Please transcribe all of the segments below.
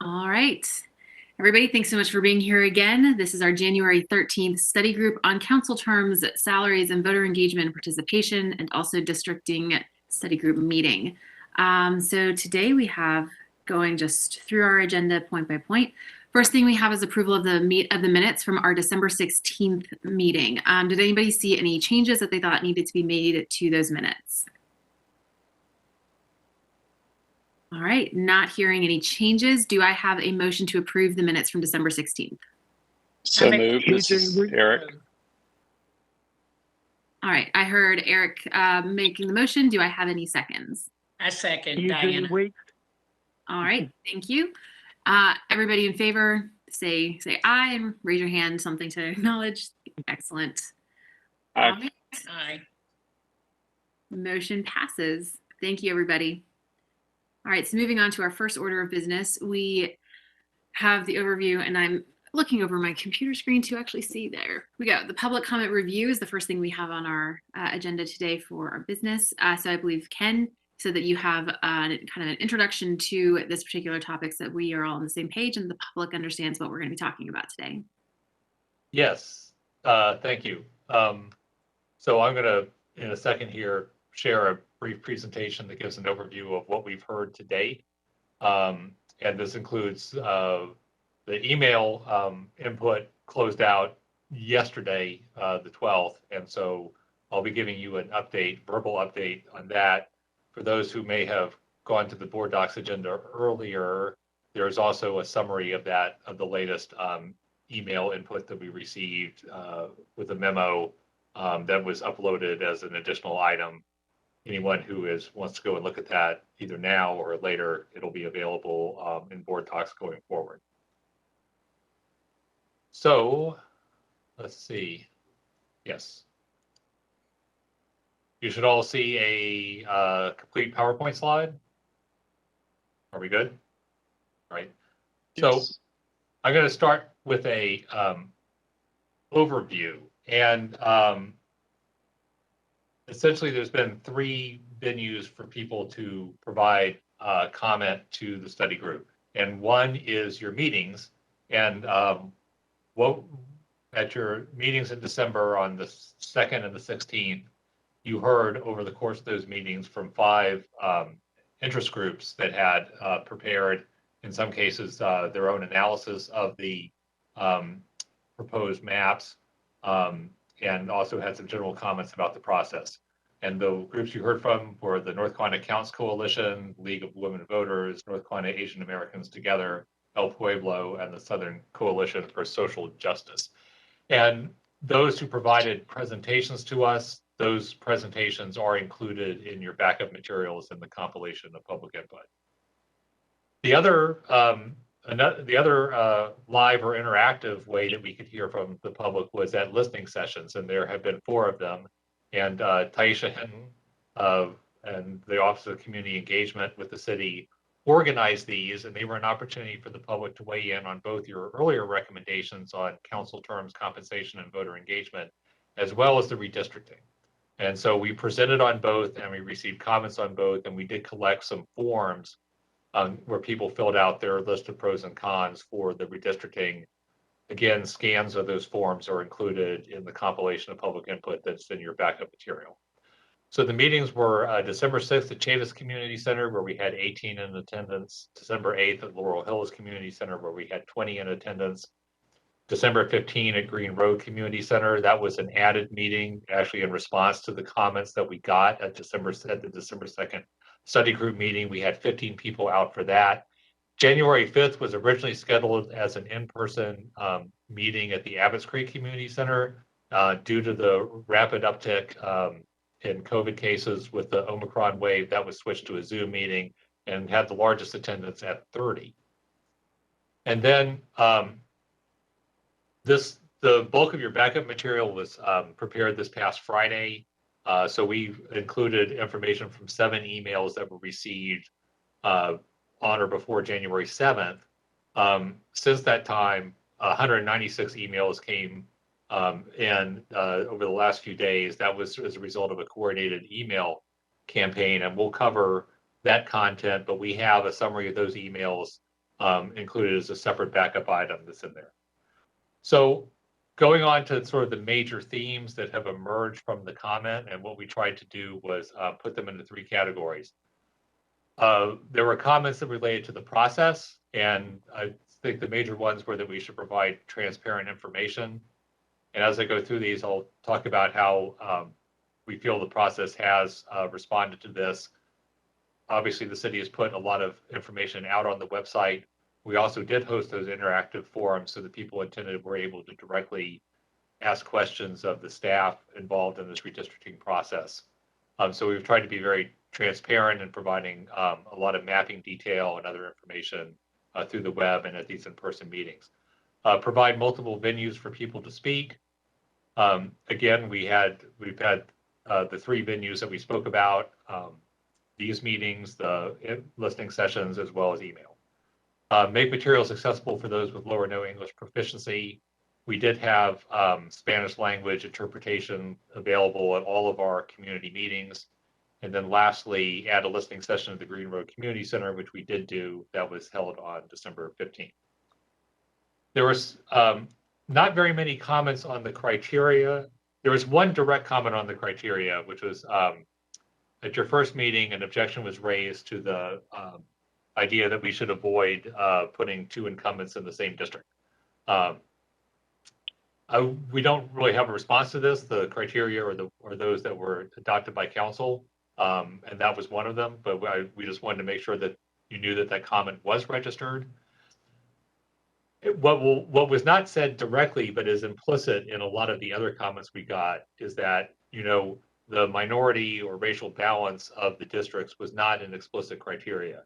All right. Everybody, thanks so much for being here again. This is our January 13th study group on council terms, salaries, and voter engagement and participation, and also districting study group meeting. So today we have going just through our agenda point by point. First thing we have is approval of the minutes from our December 16th meeting. Did anybody see any changes that they thought needed to be made to those minutes? All right, not hearing any changes. Do I have a motion to approve the minutes from December 16th? So moved. This is Eric. All right, I heard Eric making the motion. Do I have any seconds? I second, Diana. All right, thank you. Everybody in favor, say aye and raise your hand, something to acknowledge. Excellent. Aye. All right. Aye. Motion passes. Thank you, everybody. All right, so moving on to our first order of business, we have the overview, and I'm looking over my computer screen to actually see. There we go. The public comment review is the first thing we have on our agenda today for our business. So I believe, Ken, so that you have kind of an introduction to this particular topic so that we are all on the same page and the public understands what we're going to be talking about today. Yes, thank you. So I'm going to, in a second here, share a brief presentation that gives an overview of what we've heard today. And this includes the email input closed out yesterday, the 12th. And so I'll be giving you an update, verbal update on that. For those who may have gone to the board docs agenda earlier, there's also a summary of that, of the latest email input that we received with a memo that was uploaded as an additional item. Anyone who wants to go and look at that either now or later, it'll be available in board talks going forward. So let's see. Yes. You should all see a complete PowerPoint slide. Are we good? All right. So I'm going to start with a overview, and essentially there's been three venues for people to provide comment to the study group, and one is your meetings. And at your meetings in December on the 2nd and the 16th, you heard over the course of those meetings from 5 interest groups that had prepared, in some cases, their own analysis of the proposed maps, and also had some general comments about the process. And the groups you heard from were the North Carolina Counts Coalition, League of Women Voters, North Carolina Asian Americans Together, El Pueblo, and the Southern Coalition for Social Justice. And those who provided presentations to us, those presentations are included in your backup materials in the compilation of public input. The other live or interactive way that we could hear from the public was at listening sessions, and there have been 4 of them. And Taisha Hinton and the Office of Community Engagement with the city organized these, and they were an opportunity for the public to weigh in on both your earlier recommendations on council terms, compensation, and voter engagement, as well as the redistricting. And so we presented on both, and we received comments on both, and we did collect some forms where people filled out their list of pros and cons for the redistricting. Again, scans of those forms are included in the compilation of public input that's in your backup material. So the meetings were December 6th at Chavis Community Center, where we had 18 in attendance. December 8th at Laurel Hills Community Center, where we had 20 in attendance. December 15 at Green Road Community Center. That was an added meeting, actually in response to the comments that we got at the December 2nd study group meeting. We had 15 people out for that. January 5th was originally scheduled as an in-person meeting at the Abbots Creek Community Center. Due to the rapid uptick in COVID cases with the Omicron wave, that was switched to a Zoom meeting and had the largest attendance at 30. And then the bulk of your backup material was prepared this past Friday. So we included information from 7 emails that were received on or before January 7th. Since that time, 196 emails came in over the last few days. That was as a result of a coordinated email campaign, and we'll cover that content, but we have a summary of those emails included as a separate backup item that's in there. So going on to sort of the major themes that have emerged from the comment, and what we tried to do was put them into 3 categories. There were comments that related to the process, and I think the major ones were that we should provide transparent information. And as I go through these, I'll talk about how we feel the process has responded to this. Obviously, the city has put a lot of information out on the website. We also did host those interactive forums so that people attended were able to directly ask questions of the staff involved in this redistricting process. So we've tried to be very transparent in providing a lot of mapping detail and other information through the web and at these in-person meetings. Provide multiple venues for people to speak. Again, we've had the 3 venues that we spoke about, these meetings, the listening sessions, as well as email. Make materials accessible for those with low or no English proficiency. We did have Spanish language interpretation available at all of our community meetings. And then lastly, add a listening session at the Green Road Community Center, which we did do, that was held on December 15th. There was not very many comments on the criteria. There was one direct comment on the criteria, which was at your first meeting, an objection was raised to the idea that we should avoid putting 2 incumbents in the same district. We don't really have a response to this. The criteria are those that were adopted by council, and that was one of them. But we just wanted to make sure that you knew that that comment was registered. What was not said directly, but is implicit in a lot of the other comments we got, is that, you know, the minority or racial balance of the districts was not an explicit criteria.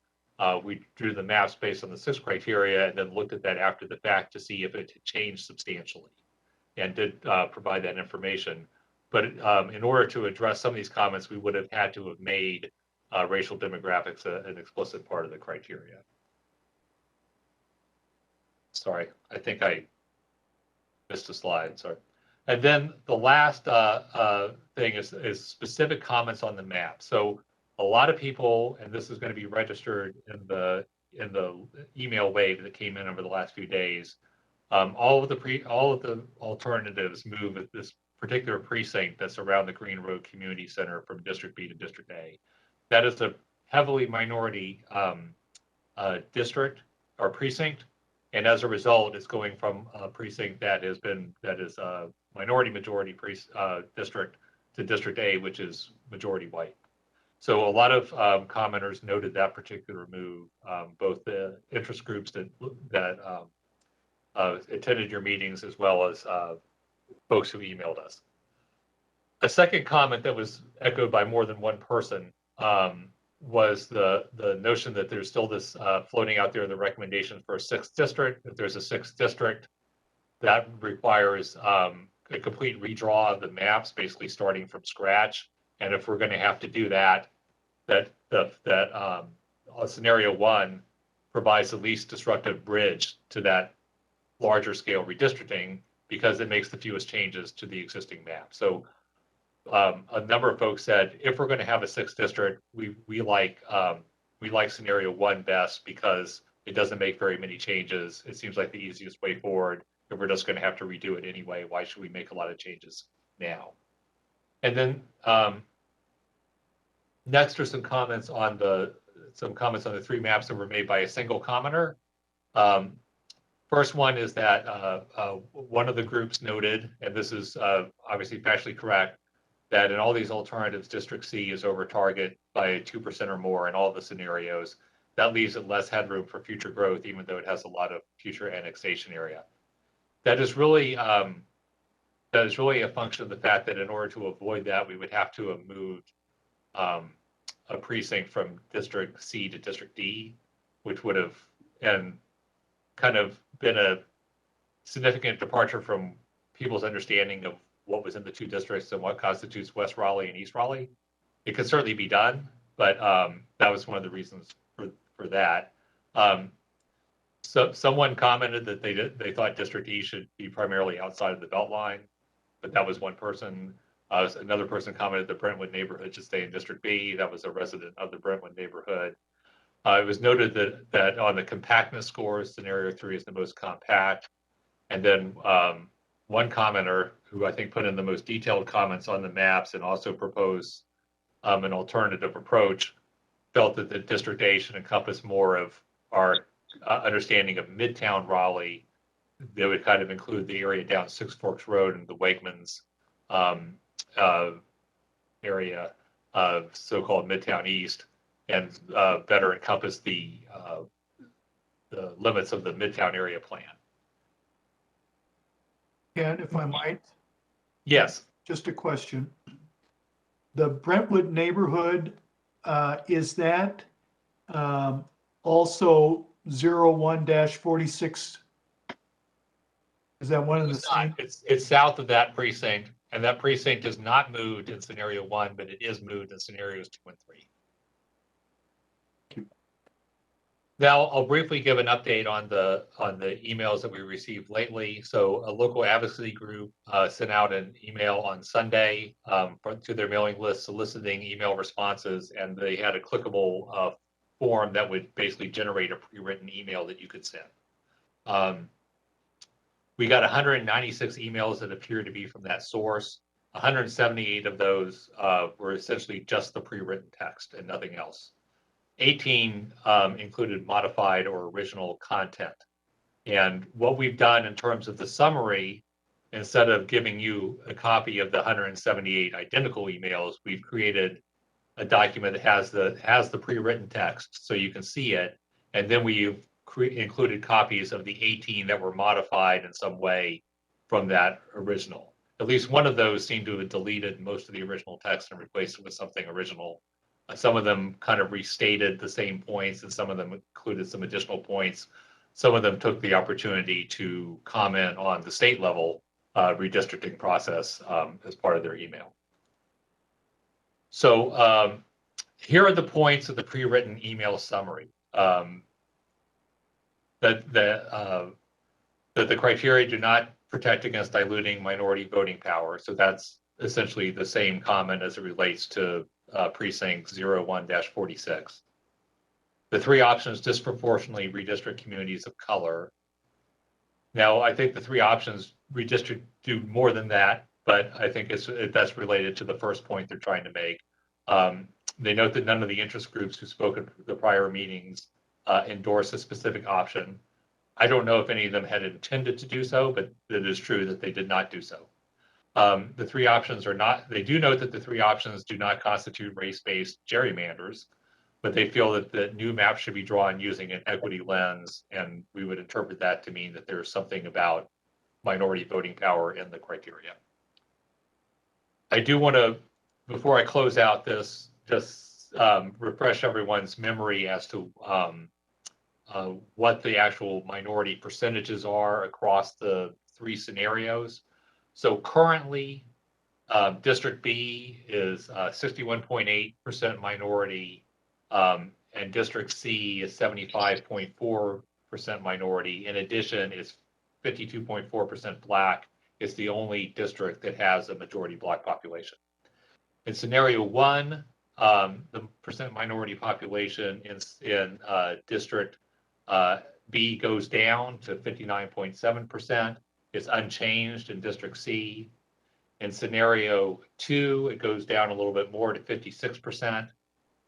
We drew the maps based on the 6 criteria and then looked at that after the fact to see if it had changed substantially, and did provide that information. But in order to address some of these comments, we would have had to have made racial demographics an explicit part of the criteria. Sorry, I think I missed a slide, sorry. And then the last thing is specific comments on the map. So a lot of people, and this is going to be registered in the email wave that came in over the last few days, all of the alternatives move at this particular precinct that's around the Green Road Community Center from District B to District A. That is a heavily minority district or precinct, and as a result, it's going from a precinct that is a minority majority district to District A, which is majority white. So a lot of commenters noted that particular move, both the interest groups that attended your meetings, as well as folks who emailed us. A second comment that was echoed by more than one person was the notion that there's still this floating out there, the recommendation for a 6th district. If there's a 6th district, that requires a complete redraw of the maps, basically starting from scratch. And if we're going to have to do that scenario 1 provides the least disruptive bridge to that larger scale redistricting, because it makes the fewest changes to the existing map. So a number of folks said, if we're going to have a 6th district, we like scenario 1 best, because it doesn't make very many changes. It seems like the easiest way forward. If we're just going to have to redo it anyway, why should we make a lot of changes now? And then next are some comments on the 3 maps that were made by a single commenter. First one is that one of the groups noted, and this is obviously factually correct, that in all these alternatives, District C is over target by 2% or more in all the scenarios. That leaves it less headroom for future growth, even though it has a lot of future annexation area. That is really a function of the fact that in order to avoid that, we would have to have moved a precinct from District C to District D, which would have kind of been a significant departure from people's understanding of what was in the 2 districts and what constitutes West Raleigh and East Raleigh. It could certainly be done, but that was one of the reasons for that. So someone commented that they thought District E should be primarily outside of the Beltline, but that was one person. Another person commented the Brentwood neighborhood should stay in District B. That was a resident of the Brentwood neighborhood. It was noted that on the compactness scores, scenario 3 is the most compact. And then one commenter who I think put in the most detailed comments on the maps and also proposed an alternative approach felt that the District A should encompass more of our understanding of Midtown Raleigh. They would kind of include the area down Six Forks Road and the Wegmans area of so-called Midtown East, and better encompass the limits of the Midtown area plan. And if I might, Yes. just a question. The Brentwood neighborhood, is that also 01-46? Is that one of the same? It's south of that precinct, and that precinct is not moved in scenario 1, but it is moved in scenarios 2 and 3. Now, I'll briefly give an update on the emails that we received lately. So a local advocacy group sent out an email on Sunday to their mailing list soliciting email responses, and they had a clickable form that would basically generate a pre-written email that you could send. We got 196 emails that appear to be from that source. 178 of those were essentially just the pre-written text and nothing else. 18 included modified or original content. And what we've done in terms of the summary, instead of giving you a copy of the 178 identical emails, we've created a document that has the pre-written text so you can see it. And then we've included copies of the 18 that were modified in some way from that original. At least one of those seemed to have deleted most of the original text and replaced it with something original. Some of them kind of restated the same points, and some of them included some additional points. Some of them took the opportunity to comment on the state level redistricting process as part of their email. So here are the points of the pre-written email summary. That the criteria do not protect against diluting minority voting power. So that's essentially the same comment as it relates to precinct 01-46. The 3 options disproportionately redistrict communities of color. Now, I think the 3 options redistrict do more than that, but I think that's related to the first point they're trying to make. They note that none of the interest groups who spoke at the prior meetings endorse a specific option. I don't know if any of them had intended to do so, but it is true that they did not do so. The 3 options are not, they do note that the 3 options do not constitute race-based gerrymanders, but they feel that the new map should be drawn using an equity lens, and we would interpret that to mean that there's something about minority voting power in the criteria. I do want to, before I close out this, just refresh everyone's memory as to what the actual minority percentages are across the 3 scenarios. So currently, District B is 61.8% minority, and District C is 75.4% minority. In addition, it's 52.4% Black. It's the only district that has a majority Black population. In scenario 1, the percent minority population in District B goes down to 59.7%. It's unchanged in District C. In scenario 2, it goes down a little bit more to 56%.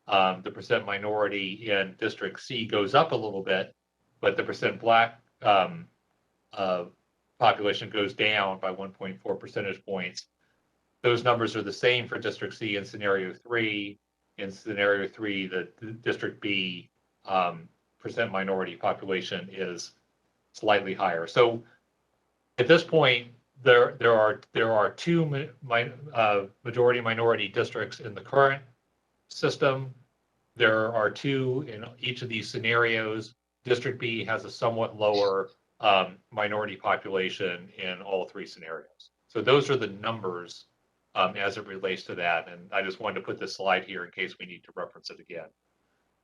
The percent minority in District C goes up a little bit, but the percent Black population goes down by 1.4 percentage points. Those numbers are the same for District C in scenario 3. In scenario 3, the District B percent minority population is slightly higher. So at this point, there are 2 majority minority districts in the current system. There are 2 in each of these scenarios. District B has a somewhat lower minority population in all 3 scenarios. So those are the numbers as it relates to that. And I just wanted to put this slide here in case we need to reference it again.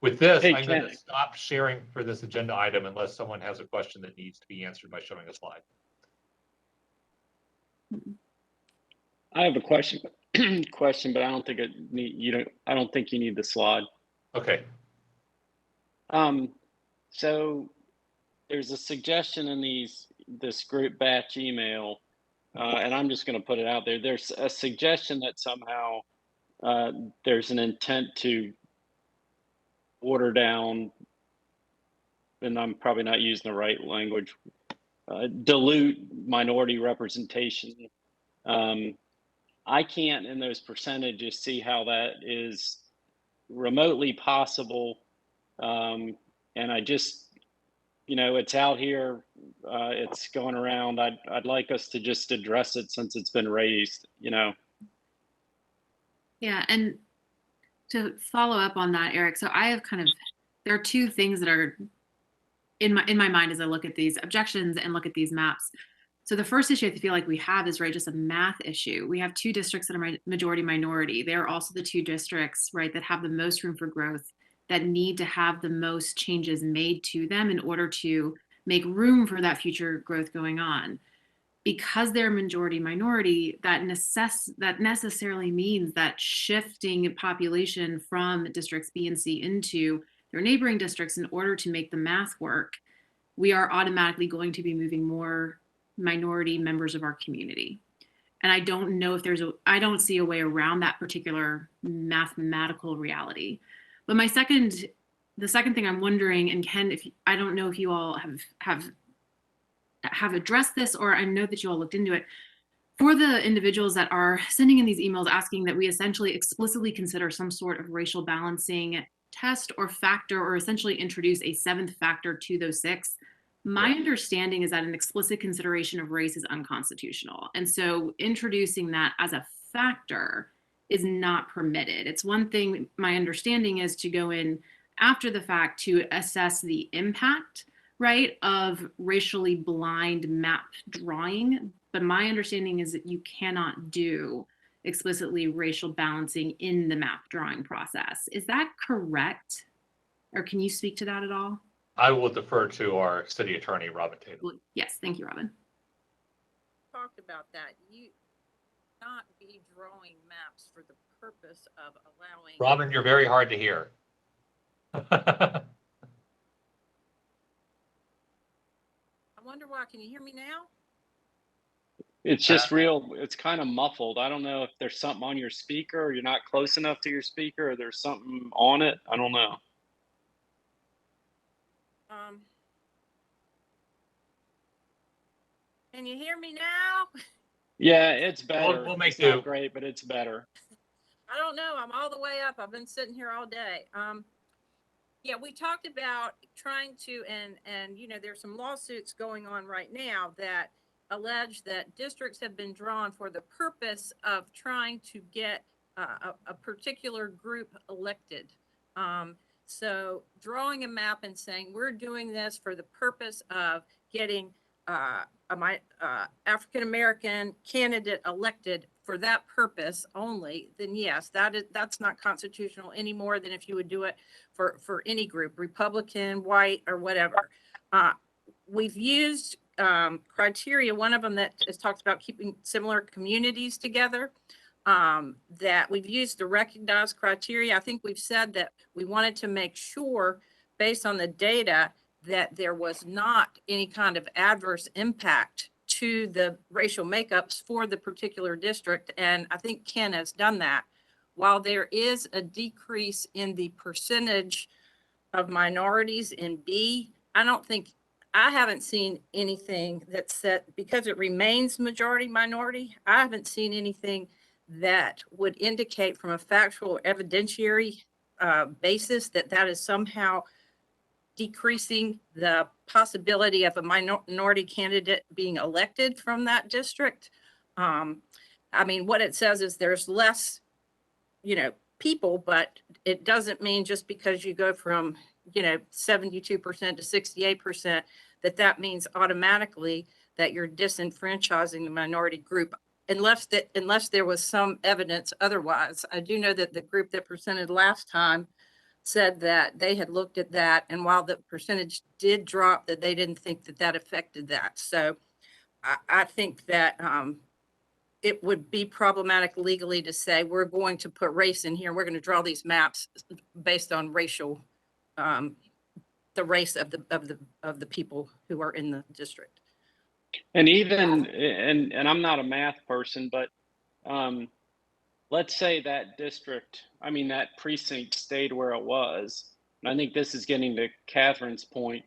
With this, Hey, I'm going to stop sharing for this agenda item unless someone has a question that needs to be answered by showing a slide. I have a question, but I don't think I don't think you need the slide. Okay. So there's a suggestion in this group batch email, and I'm just going to put it out there. There's a suggestion that somehow there's an intent to water down, and I'm probably not using the right language, dilute minority representation. I can't, in those percentages, see how that is remotely possible. And I just, it's out here, it's going around. I'd like us to just address it since it's been raised, Yeah, and to follow up on that, Eric, so I have there are two things that are in my mind as I look at these objections and look at these maps. So the first issue I feel like we have is, right, just a math issue. We have two districts that are majority minority. They're also the two districts, right, that have the most room for growth, that need to have the most changes made to them in order to make room for that future growth going on. Because they're majority minority, that necessarily means that shifting population from districts B and C into their neighboring districts in order to make the math work, we are automatically going to be moving more minority members of our community. And I don't know if I don't see a way around that particular mathematical reality. But the second thing I'm wondering, and Ken, I don't know if you all have addressed this, or I know that you all looked into it, for the individuals that are sending in these emails asking that we essentially explicitly consider some sort of racial balancing test or factor, or essentially introduce a seventh factor to those six. My understanding is that an explicit consideration of race is unconstitutional. And so introducing that as a factor is not permitted. It's one thing, my understanding is, to go in after the fact to assess the impact, right, of racially blind map drawing. But my understanding is that you cannot do explicitly racial balancing in the map drawing process. Is that correct? Or can you speak to that at all? I will defer to our city attorney, Robin Tatum. Well, yes, thank you, Robin. Talked about that. You not be drawing maps for the purpose of allowing. Robin, you're very hard to hear. I wonder why. Can you hear me now? it's just it's kind of muffled. I don't know if there's something on your speaker, or you're not close enough to your speaker, or there's something on it. I don't know. Can you hear me now? Yeah, it's better. We'll make it's not do. great, but it's better. I don't know. I'm all the way up. I've been sitting here all day. Yeah, we talked about trying to, and there's some lawsuits going on right now that allege that districts have been drawn for the purpose of trying to get a particular group elected. So drawing a map and saying we're doing this for the purpose of getting African-American candidate elected for that purpose only, then yes, that's not constitutional any more than if you would do it for any group, Republican, white, or whatever. We've used criteria, one of them that is talks about keeping similar communities together, that we've used to recognize criteria. I think we've said that we wanted to make sure, based on the data, that there was not any kind of adverse impact to the racial makeups for the particular district. And I think Ken has done that. While there is a decrease in the percentage of minorities in B, I haven't seen anything that said, because it remains majority minority, I haven't seen anything that would indicate from a factual evidentiary basis that is somehow decreasing the possibility of a minority candidate being elected from that district. I mean, what it says is there's less, people, but it doesn't mean just because you go from, 72% to 68%, that means automatically that you're disenfranchising the minority group, unless there was some evidence otherwise. I do know that the group that presented last time said that they had looked at that, and while the percentage did drop, that they didn't think that affected that. So I think that it would be problematic legally to say we're going to put race in here, we're going to draw these maps based on racial the race of the people who are in the district. And even, and I'm not a math person, but let's say that district, I mean, that precinct stayed where it was. And I think this is getting to Catherine's point.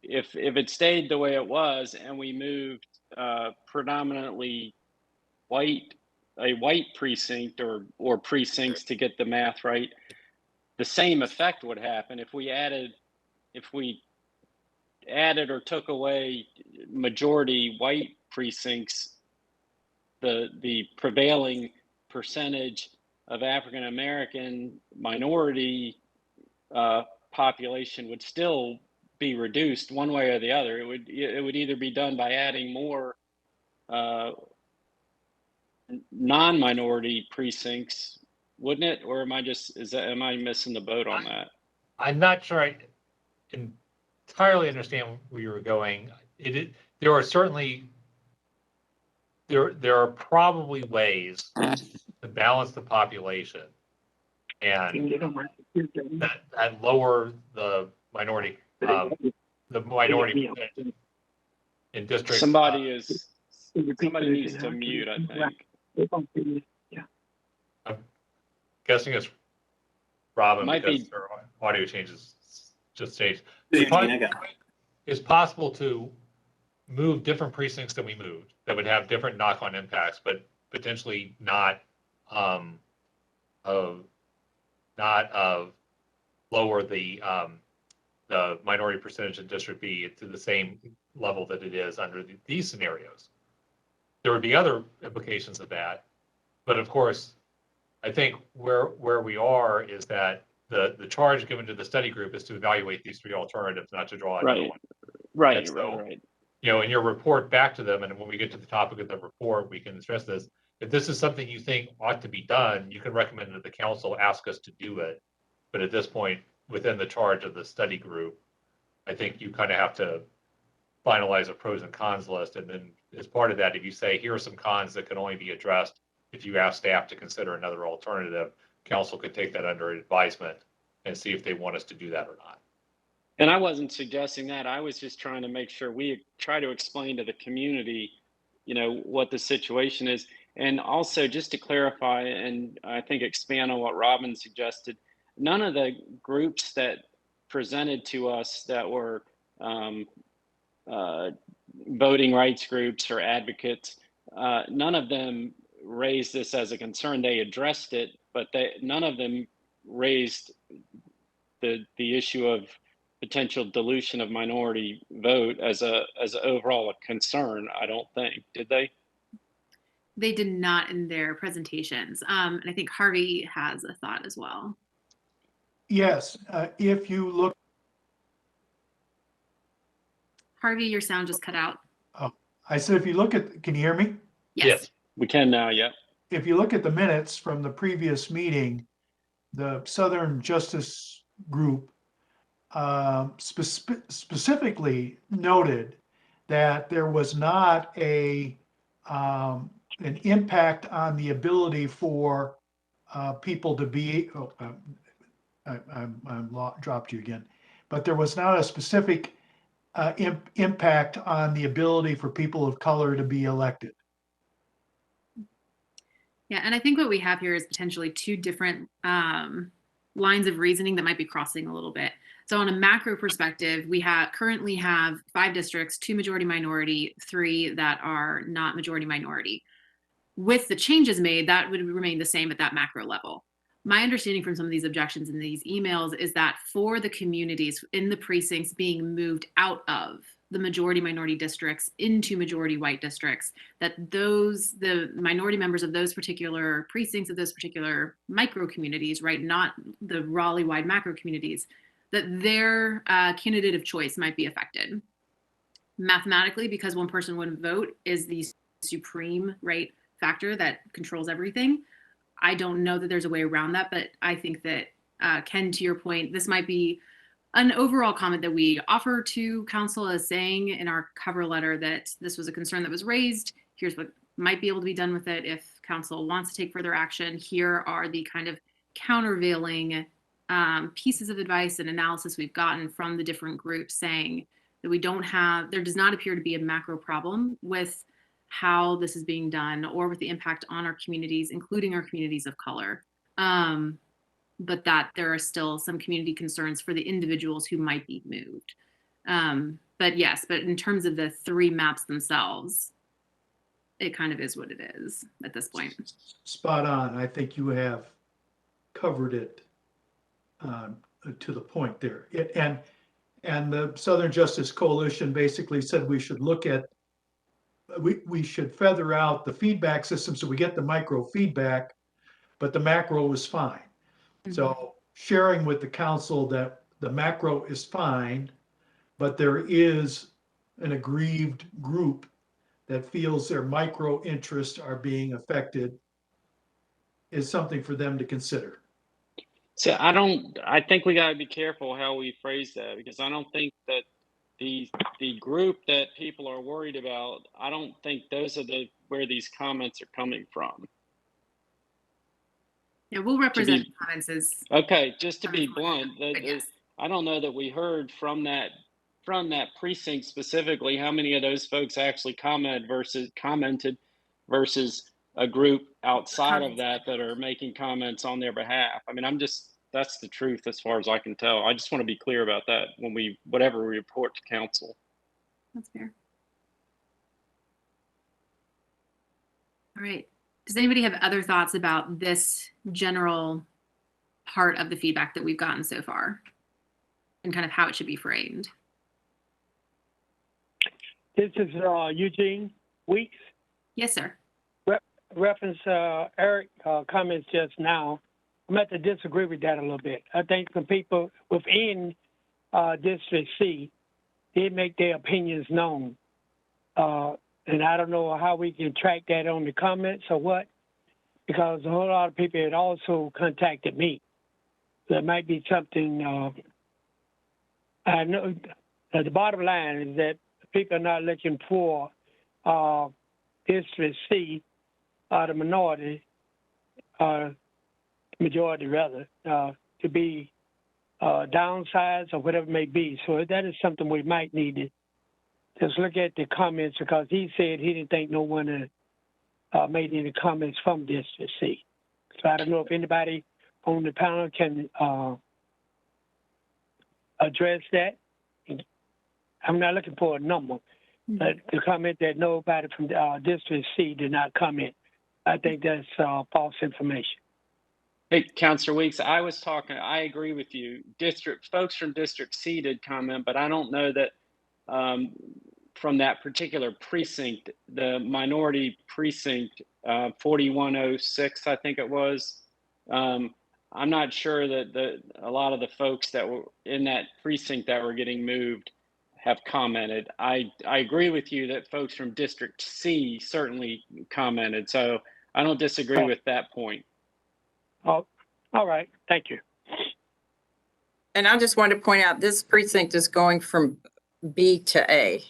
If it stayed the way it was and we moved predominantly a white precinct or precincts to get the math right, the same effect would happen if we added or took away majority white precincts. The prevailing percentage of African American minority population would still be reduced one way or the other. It would either be done by adding more non-minority precincts, wouldn't it? Or am I missing the boat on that? I'm not sure I entirely understand where you were going. There are certainly there are probably ways to balance the population and that lower the minority percentage in districts. Somebody needs to mute, I think. I'm guessing it's Robin Might because be. her audio changes just changed. It's possible to move different precincts than we moved that would have different knock-on impacts, but potentially not lower the minority percentage in District B to the same level that it is under these scenarios. There would be other implications of that, but of course, I think where we are is that the charge given to the study group is to evaluate these three alternatives, not to draw another one. Right. You know, in your report back to them, and when we get to the topic of the report, we can stress this. If this is something you think ought to be done, you can recommend that the council ask us to do it. But at this point, within the charge of the study group, I think you kind of have to finalize a pros and cons list. And then as part of that, if you say, here are some cons that can only be addressed if you ask staff to consider another alternative, council could take that under advisement and see if they want us to do that or not. And I wasn't suggesting that. I was just trying to make sure we try to explain to the community, you know, what the situation is. And also just to clarify, and I think expand on what Robin suggested, none of the groups that presented to us that were voting rights groups or advocates, none of them raised this as a concern. They addressed it, but none of them raised the issue of potential dilution of minority vote as overall a concern. I don't think, did they? They did not in their presentations. And I think Harvey has a thought as well. Yes, if you look, Harvey, your sound just cut out. I said, if you look at, can you hear me? Yes. We can now, yeah. If you look at the minutes from the previous meeting, the Southern Justice Group specifically noted that there was not an impact on the ability for people to be, dropped you again, but there was not a specific impact on the ability for people of color to be elected. Yeah, and I think what we have here is potentially two different lines of reasoning that might be crossing a little bit. So on a macro perspective, we currently have 5 districts, 2 majority minority, 3 that are not majority minority. With the changes made, that would remain the same at that macro level. My understanding from some of these objections in these emails is that for the communities in the precincts being moved out of the majority minority districts into majority white districts, that the minority members of those particular precincts of those particular micro communities, right, not the Raleigh wide macro communities, that their candidate of choice might be affected. Mathematically, because one person wouldn't vote is the supreme, right, factor that controls everything. I don't know that there's a way around that, but I think that, Ken, to your point, this might be an overall comment that we offer to council as saying in our cover letter that this was a concern that was raised. Here's what might be able to be done with it if council wants to take further action. Here are the kind of countervailing pieces of advice and analysis we've gotten from the different groups saying that there does not appear to be a macro problem with how this is being done or with the impact on our communities, including our communities of color. But that there are still some community concerns for the individuals who might be moved. But yes, but in terms of the 3 maps themselves, it kind of is what it is at this point. Spot on. I think you have covered it to the point there. And the Southern Justice Coalition basically said we should look at, we should feather out the feedback system so we get the micro feedback, but the macro was fine. So sharing with the council that the macro is fine, but there is an aggrieved group that feels their micro interests are being affected is something for them to consider. So I think we got to be careful how we phrase that, because I don't think that the group that people are worried about, I don't think those are where these comments are coming from. Yeah, we'll represent the comments as. Okay, just to be blunt, Yes. I don't know that we heard from that precinct specifically how many of those folks actually commented versus a group outside of that are making comments on their behalf. I mean, that's the truth as far as I can tell. I just want to be clear about that when whatever we report to council. That's fair. All right. Does anybody have other thoughts about this general part of the feedback that we've gotten so far and kind of how it should be framed? This is Eugene Weeks. Yes, sir. Reference Eric comments just now. I'm going to disagree with that a little bit. I think some people within District C did make their opinions known. And I don't know how we can track that on the comments or what, because a whole lot of people had also contacted me. There might be something, I know the bottom line is that people are not looking for District C, the minority, majority rather, to be downsized or whatever it may be. So that is something we might need to just look at the comments, because he said he didn't think no one made any comments from District C. So I don't know if anybody on the panel can address that. I'm not looking for a number, but the comment that nobody from District C did not comment, I think that's false information. Hey, Councilor Weeks, I agree with you. Folks from District C did comment, but I don't know that from that particular precinct, the minority precinct, 4106, I think it was. I'm not sure that a lot of the folks that were in that precinct that were getting moved have commented. I agree with you that folks from District C certainly commented, so I don't disagree with that point. Oh, all right. Thank you. And I just wanted to point out, this precinct is going from B to A.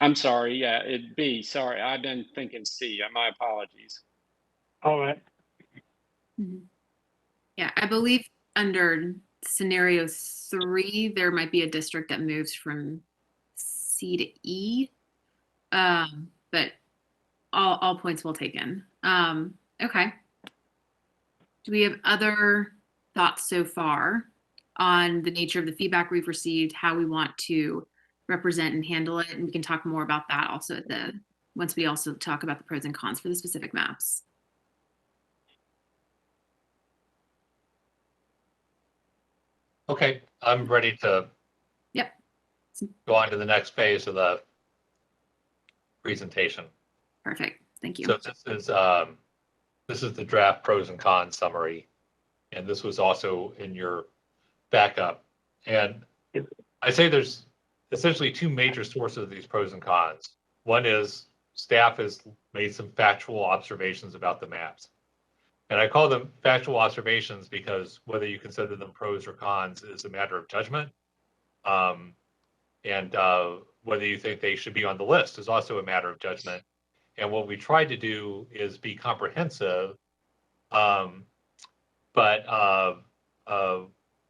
I'm sorry. Yeah, it'd be. Sorry, I've been thinking C. My apologies. All right. Yeah, I believe under scenario 3, there might be a district that moves from C to E. But all points well taken. Okay. Do we have other thoughts so far on the nature of the feedback we've received, how we want to represent and handle it? And we can talk more about that also once we also talk about the pros and cons for the specific maps. Okay, I'm ready to go on to the next phase of the presentation. Perfect. Thank you. So this is the draft pros and cons summary, and this was also in your backup. And I say there's essentially 2 major sources of these pros and cons. One is staff has made some factual observations about the maps. And I call them factual observations because whether you consider them pros or cons is a matter of judgment. And whether you think they should be on the list is also a matter of judgment. And what we tried to do is be comprehensive. But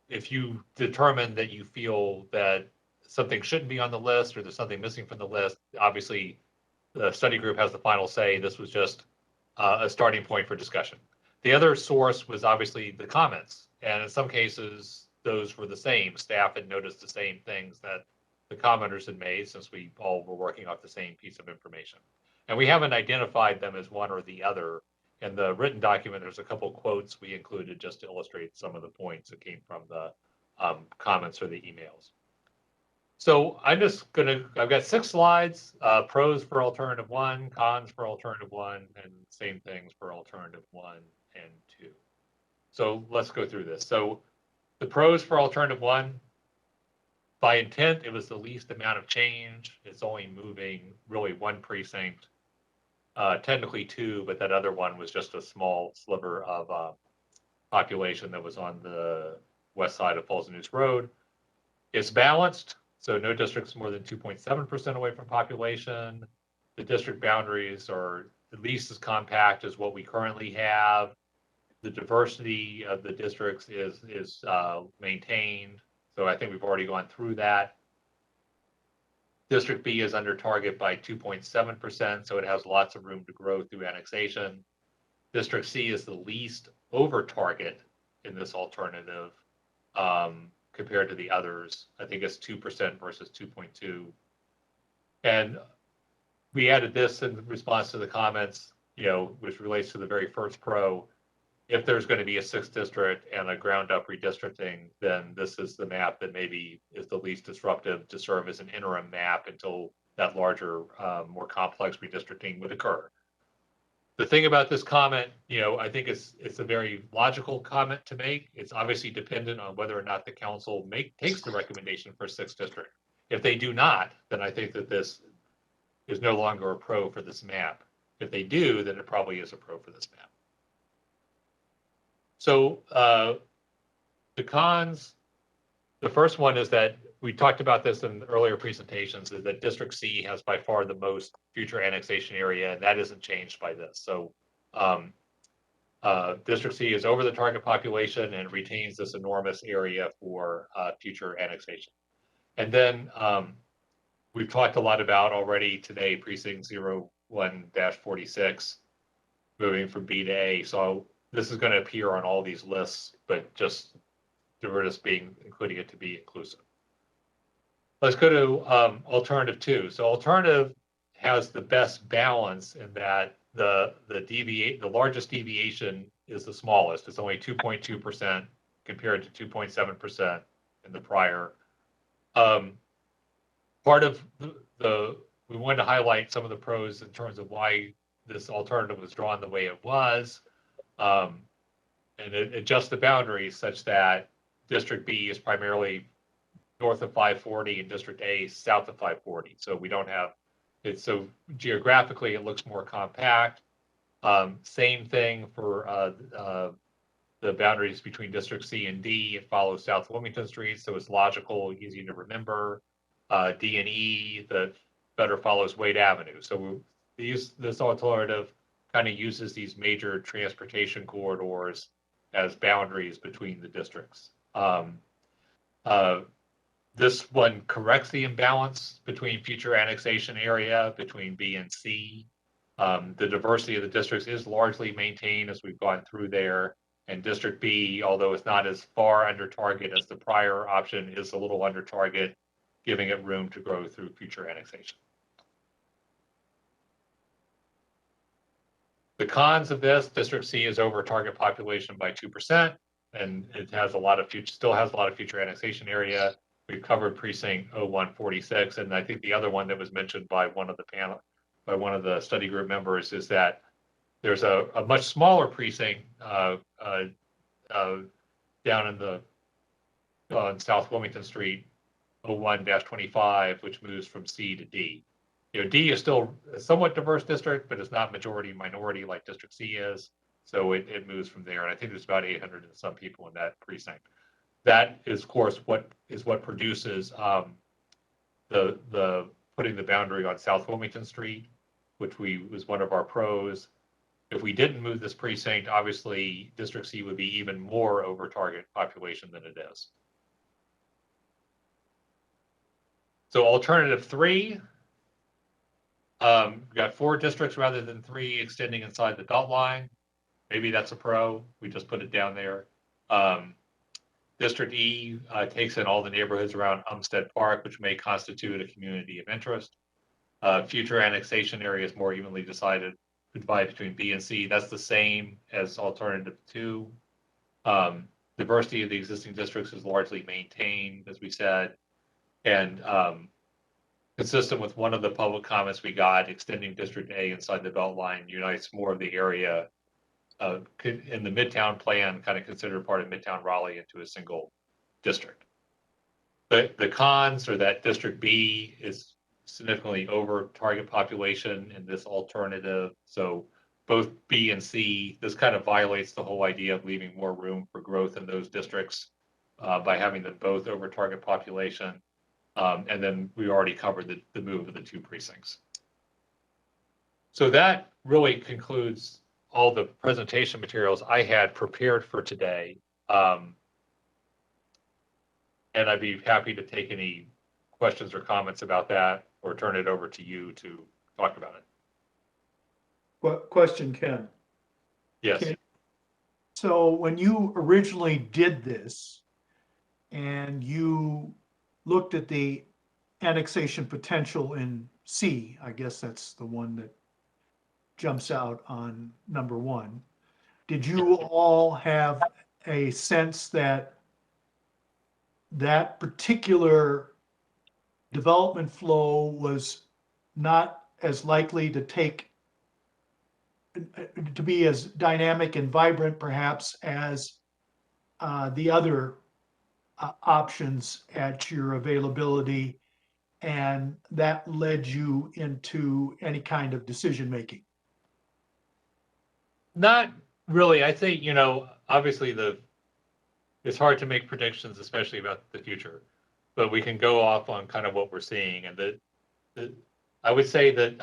if you determine that you feel that something shouldn't be on the list or there's something missing from the list, obviously the study group has the final say. This was just a starting point for discussion. The other source was obviously the comments. And in some cases, those were the same. Staff had noticed the same things that the commenters had made, since we all were working off the same piece of information. And we haven't identified them as one or the other. In the written document, there's a couple quotes we included just to illustrate some of the points that came from the comments or the emails. So I've got 6 slides, pros for alternative 1, cons for alternative 1, and same things for alternative 1 and 2. So let's go through this. So the pros for alternative 1, by intent, it was the least amount of change. It's only moving really 1 precinct, technically 2, but that other one was just a small sliver of population that was on the west side of Falls News Road. It's balanced. So no districts more than 2.7% away from population. The district boundaries are at least as compact as what we currently have. The diversity of the districts is maintained. So I think we've already gone through that. District B is under target by 2.7%, so it has lots of room to grow through annexation. District C is the least over target in this alternative. Compared to the others. I think it's 2% versus 2.2. And we added this in response to the comments, which relates to the very first pro. If there's going to be a 6th district and a ground up redistricting, then this is the map that maybe is the least disruptive to serve as an interim map until that larger, more complex redistricting would occur. The thing about this comment, I think it's a very logical comment to make. It's obviously dependent on whether or not the council takes the recommendation for 6th district. If they do not, then I think that this is no longer a pro for this map. If they do, then it probably is a pro for this map. So the cons, the first one is that we talked about this in earlier presentations, is that District C has by far the most future annexation area, and that isn't changed by this. So District C is over the target population and retains this enormous area for future annexation. And then we've talked a lot about already today precinct 01-46 moving from B to A. So this is going to appear on all these lists, but we're just including it to be inclusive. Let's go to alternative 2. So alternative has the best balance in that the largest deviation is the smallest. It's only 2.2% compared to 2.7% in the prior. Part of we wanted to highlight some of the pros in terms of why this alternative was drawn the way it was, and it adjusts the boundaries such that District B is primarily north of 540 and District A south of 540. So we don't have it. So geographically, it looks more compact. Same thing for the boundaries between District C and D. It follows South Wilmington Street, so it's logical, easy to remember. D and E, that better follows Wade Avenue. So this alternative kind of uses these major transportation corridors as boundaries between the districts. This one corrects the imbalance between future annexation area between B and C. The diversity of the districts is largely maintained as we've gone through there. And District B, although it's not as far under target as the prior option, is a little under target, giving it room to grow through future annexation. The cons of this, District C is over target population by 2%, and it has still has a lot of future annexation area. We've covered precinct 01-46, and I think the other one that was mentioned by one of the study group members is that there's a much smaller precinct down on South Wilmington Street, 01-25, which moves from C to D. D is still a somewhat diverse district, but it's not majority minority like District C is. So it moves from there. And I think there's about 800 and some people in that precinct. That is, of course, what produces the putting the boundary on South Wilmington Street. which was one of our pros. If we didn't move this precinct, obviously District C would be even more over target population than it is. So alternative 3, we got 4 districts rather than 3 extending inside the belt line. Maybe that's a pro. We just put it down there. District E takes in all the neighborhoods around Umstead Park, which may constitute a community of interest. Future annexation areas more evenly divided between B and C. That's the same as alternative 2. Diversity of the existing districts is largely maintained, as we said, and consistent with one of the public comments we got, extending District A inside the belt line unites more of the area in the Midtown plan, kind of considered part of Midtown Raleigh, into a single district. The cons are that District B is significantly over target population in this alternative. So both B and C, this kind of violates the whole idea of leaving more room for growth in those districts by having them both over target population. And then we already covered the move of the 2 precincts. So that really concludes all the presentation materials I had prepared for today. And I'd be happy to take any questions or comments about that, or turn it over to you to talk about it. What question, Ken? Yes. Ken, so when you originally did this and you looked at the annexation potential in C, I guess that's the one that jumps out on number 1. Did you all have a sense that that particular development flow was not as likely to be as dynamic and vibrant perhaps as the other options at your availability, and that led you into any kind of decision making? Not really. I think, obviously it's hard to make predictions, especially about the future, but we can go off on kind of what we're seeing. And I would say that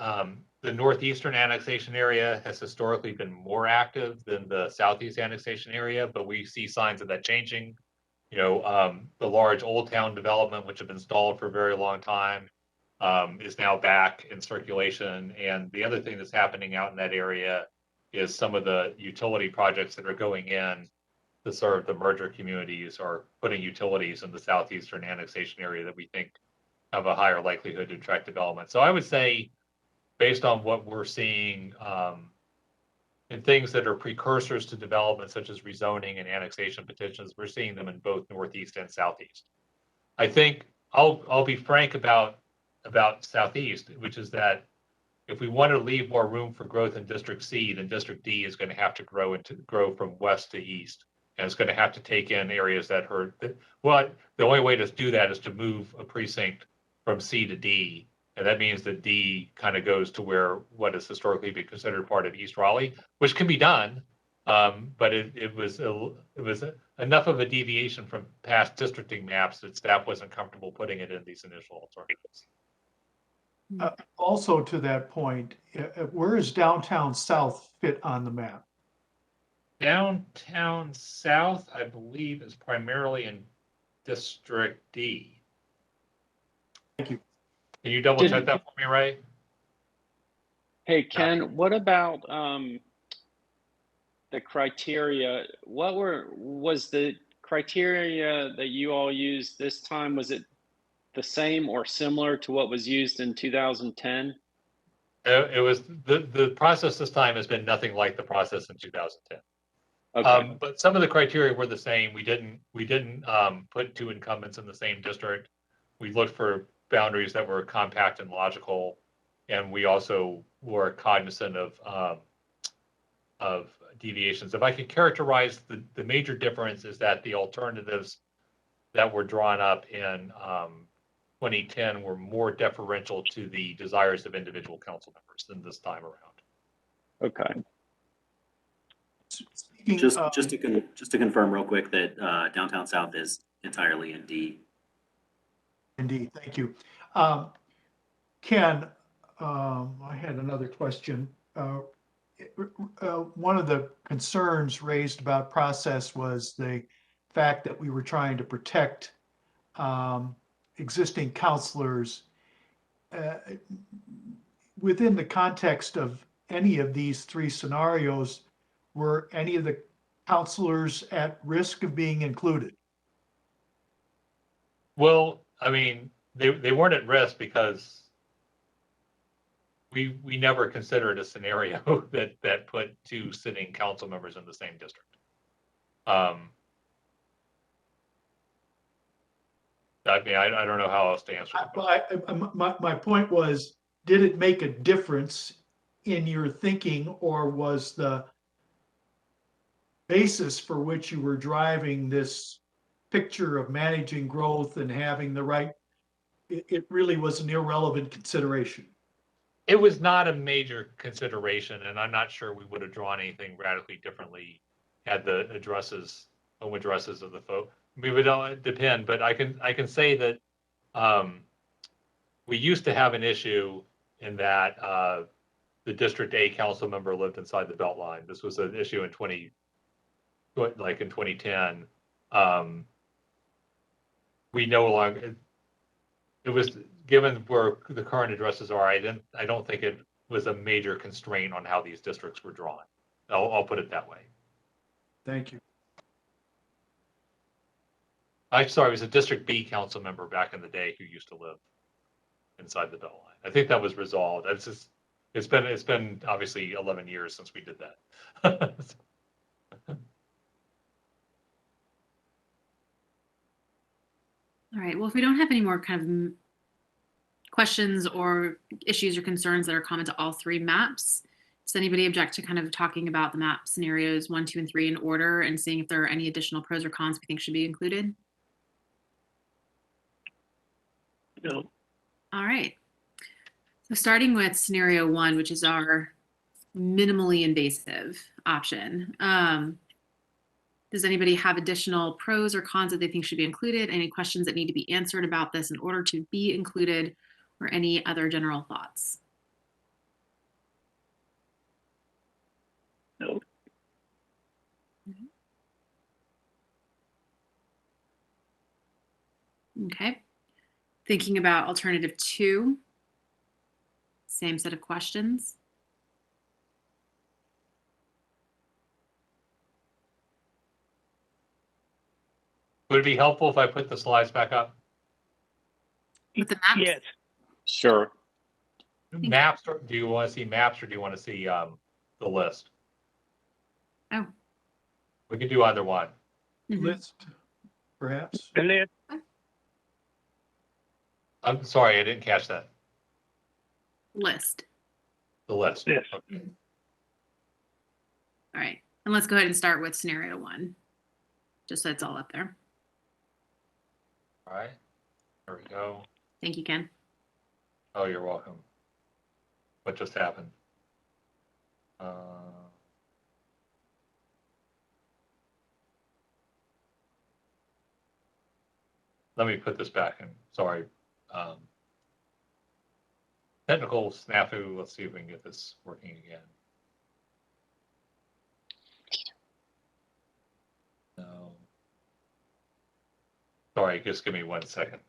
the northeastern annexation area has historically been more active than the southeast annexation area, but we see signs of that changing. The large Old Town development, which had been stalled for a very long time, is now back in circulation. And the other thing that's happening out in that area is some of the utility projects that are going in to serve the merger communities are putting utilities in the southeastern annexation area that we think have a higher likelihood to attract development. So I would say, based on what we're seeing in things that are precursors to development, such as rezoning and annexation petitions, we're seeing them in both Northeast and Southeast. I think I'll be frank about Southeast, which is that if we want to leave more room for growth in District C, then District D is going to have to grow from west to east. And it's going to have to take in areas that hurt. Well, the only way to do that is to move a precinct from C to D. And that means that D kind of goes to where what has historically been considered part of East Raleigh, which can be done. But it was enough of a deviation from past districting maps that staff wasn't comfortable putting it in these initial alternatives. Also to that point, where is downtown South fit on the map? Downtown South, I believe, is primarily in District D. Thank you. Can you double check that for me, Ray? Hey, Ken, what about the criteria? Was the criteria that you all used this time, was it the same or similar to what was used in 2010? It was the process this time has been nothing like the process in 2010. Okay. But some of the criteria were the same. We didn't put 2 incumbents in the same district. We looked for boundaries that were compact and logical, and we also were cognizant of deviations. If I could characterize the major difference is that the alternatives that were drawn up in 2010 were more deferential to the desires of individual council members than this time around. Okay. Just to confirm real quick that downtown South is entirely in D. Indeed, thank you. Ken, I had another question. One of the concerns raised about process was the fact that we were trying to protect existing counselors. Within the context of any of these three scenarios, were any of the counselors at risk of being included? Well, I mean, they weren't at risk because we never considered a scenario that put two sitting council members in the same district. I mean, I don't know how else to answer the question. My point was, did it make a difference in your thinking, or was the basis for which you were driving this picture of managing growth and having the right, it really was an irrelevant consideration? It was not a major consideration, and I'm not sure we would have drawn anything radically differently had the home addresses of the folk. I mean, it would depend, but I can say that we used to have an issue in that the District A council member lived inside the Beltline. This was an issue in 2010. We no longer. It was given where the current addresses are. I don't think it was a major constraint on how these districts were drawn. I'll put it that way. Thank you. I'm sorry, it was a District B council member back in the day who used to live inside the Beltline. I think that was resolved. It's been obviously 11 years since we did that. All right, well, if we don't have any more kind of questions or issues or concerns that are common to all three maps, does anybody object to kind of talking about the map scenarios 1, 2, and 3 in order and seeing if there are any additional pros or cons we think should be included? No. All right. So starting with scenario 1, which is our minimally invasive option. Does anybody have additional pros or cons that they think should be included? Any questions that need to be answered about this in order to be included, or any other general thoughts? No. Okay. Thinking about alternative 2, same set of questions. Would it be helpful if I put the slides back up? With the maps? Yes. Sure. Maps, or do you want to see maps or do you want to see the list? Oh. We can do either one. List, perhaps? The list. I'm sorry, I didn't catch that. List. The list. Yes. Okay. All right. And let's go ahead and start with scenario 1, just so it's all up there. All right. There we go. Thank you, Ken. Oh, you're welcome. What just happened? Let me put this back in. Sorry. Technical snafu. Let's see if we can get this working again. No. Sorry, just give me 1 second.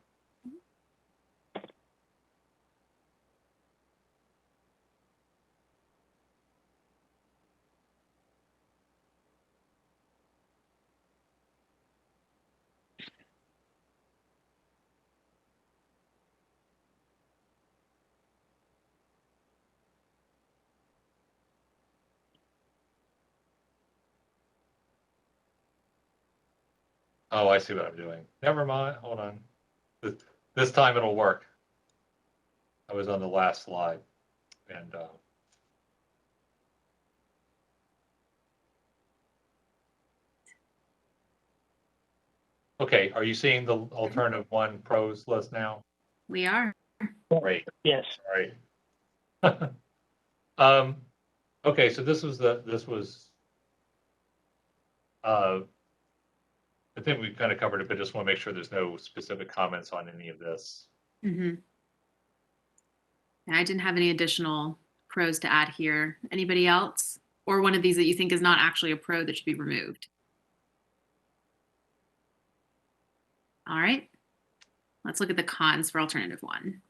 Oh, I see what I'm doing. Never mind. Hold on. This time it'll work. I was on the last slide. And okay, are you seeing the alternative 1 pros list now? We are. Great. Yes. All right. Okay, so this was I think we kind of covered it, but just want to make sure there's no specific comments on any of this. Mm-hmm. And I didn't have any additional pros to add here. Anybody else? Or one of these that you think is not actually a pro that should be removed? All right. Let's look at the cons for alternative 1.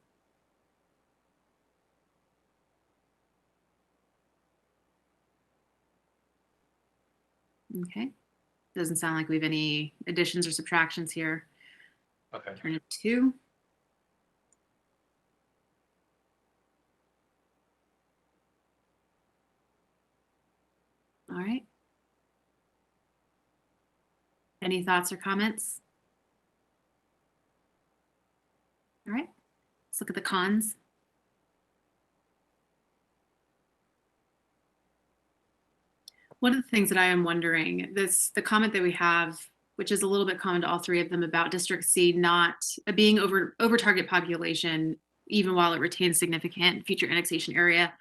Okay. Doesn't sound like we have any additions or subtractions here. Okay. Alternative 2. All right. Any thoughts or comments? All right. Let's look at the cons. One of the things that I am wondering, the comment that we have, which is a little bit common to all 3 of them, about District C not being over target population, even while it retains significant future annexation area.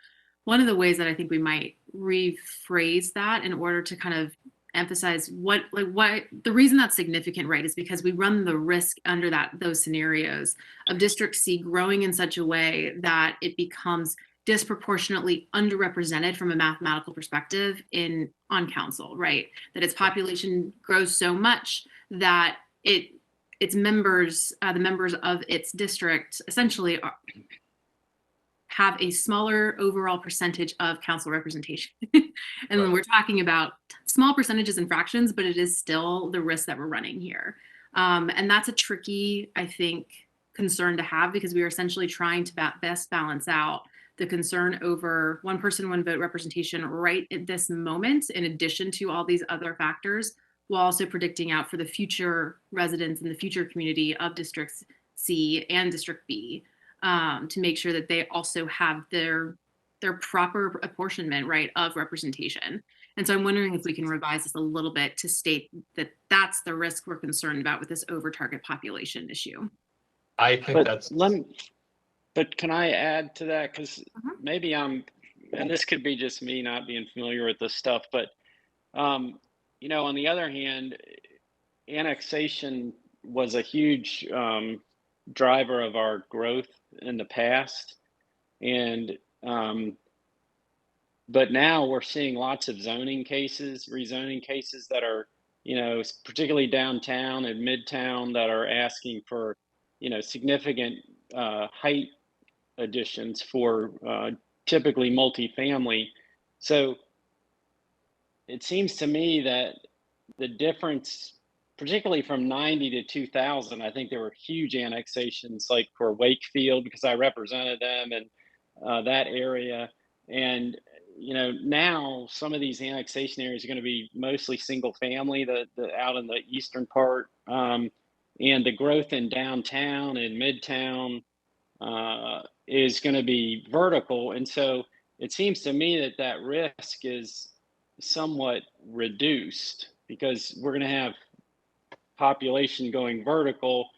One of the ways that I think we might rephrase that in order to kind of emphasize what the reason that's significant, right, is because we run the risk under those scenarios of District C growing in such a way that it becomes disproportionately underrepresented from a mathematical perspective on council, right? That its population grows so much that its members, the members of its district, essentially have a smaller overall percentage of council representation. And then we're talking about small percentages and fractions, but it is still the risk that we're running here. And that's a tricky, I think, concern to have, because we are essentially trying to best balance out the concern over 1 person, 1 vote representation right at this moment, in addition to all these other factors, while also predicting out for the future residents and the future community of Districts C and District B, to make sure that they also have their proper apportionment, right, of representation. And so I'm wondering if we can revise this a little bit to state that that's the risk we're concerned about with this over target population issue. I think But that's. But can I add to that? Because Uh-huh. maybe and this could be just me not being familiar with this stuff, but, you know, on the other hand, annexation was a huge driver of our growth in the past. And, but now we're seeing lots of zoning cases, rezoning cases that are, you know, particularly downtown and midtown, that are asking for, you know, significant height additions for typically multifamily. So it seems to me that the difference, particularly from 90 to 2000, I think there were huge annexations, like for Wakefield, because I represented them in that area. And, you know, now some of these annexation areas are going to be mostly single family, out in the eastern part. And the growth in downtown and midtown is going to be vertical. And so it seems to me that that risk is somewhat reduced, because we're going to have population going vertical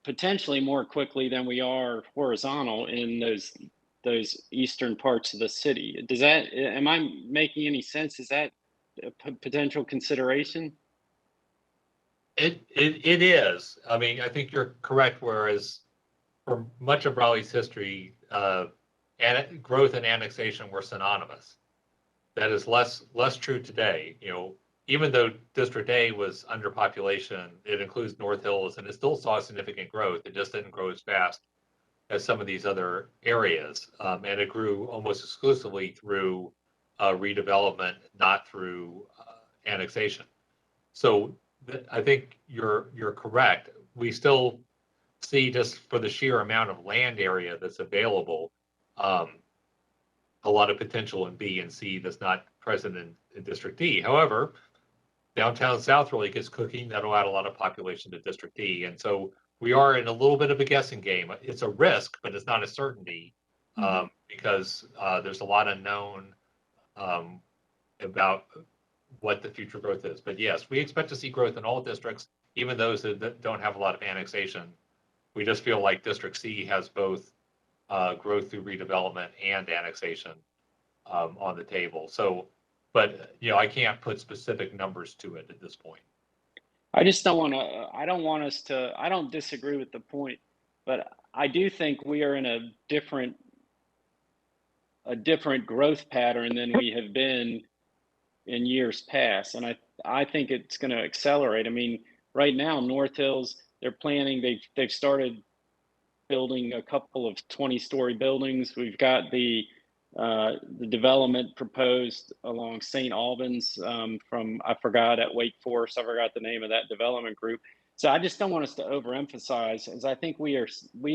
potentially more quickly than we are horizontal in those eastern parts of the city. Does that, am I making any sense? Is that a potential consideration? It is. I mean, I think you're correct. Whereas for much of Raleigh's history, growth and annexation were synonymous. That is less true today. You know, even though District A was under population, it includes North Hills, and it still saw significant growth. It just didn't grow as fast as some of these other areas, and it grew almost exclusively through redevelopment, not through annexation. So I think you're correct. We still see, just for the sheer amount of land area that's available, a lot of potential in B and C that's not present in District D. However, downtown South really gets cooking. That'll add a lot of population to District D. And so we are in a little bit of a guessing game. It's a risk, but it's not a certainty, because there's a lot unknown about what the future growth is. But yes, we expect to see growth in all districts, even those that don't have a lot of annexation. We just feel like District C has both growth through redevelopment and annexation on the table. So, but you know, I can't put specific numbers to it at this point. I just don't want to, I don't want us to, I don't disagree with the point, but I do think we are in a different a different growth pattern than we have been in years past. And I think it's going to accelerate. I mean, right now, North Hills, they're planning, they've started building a couple of 20-story buildings. We've got the development proposed along St. Albans from, I forgot, at Wake Forest, I forgot the name of that development group. So I just don't want us to overemphasize, as I think we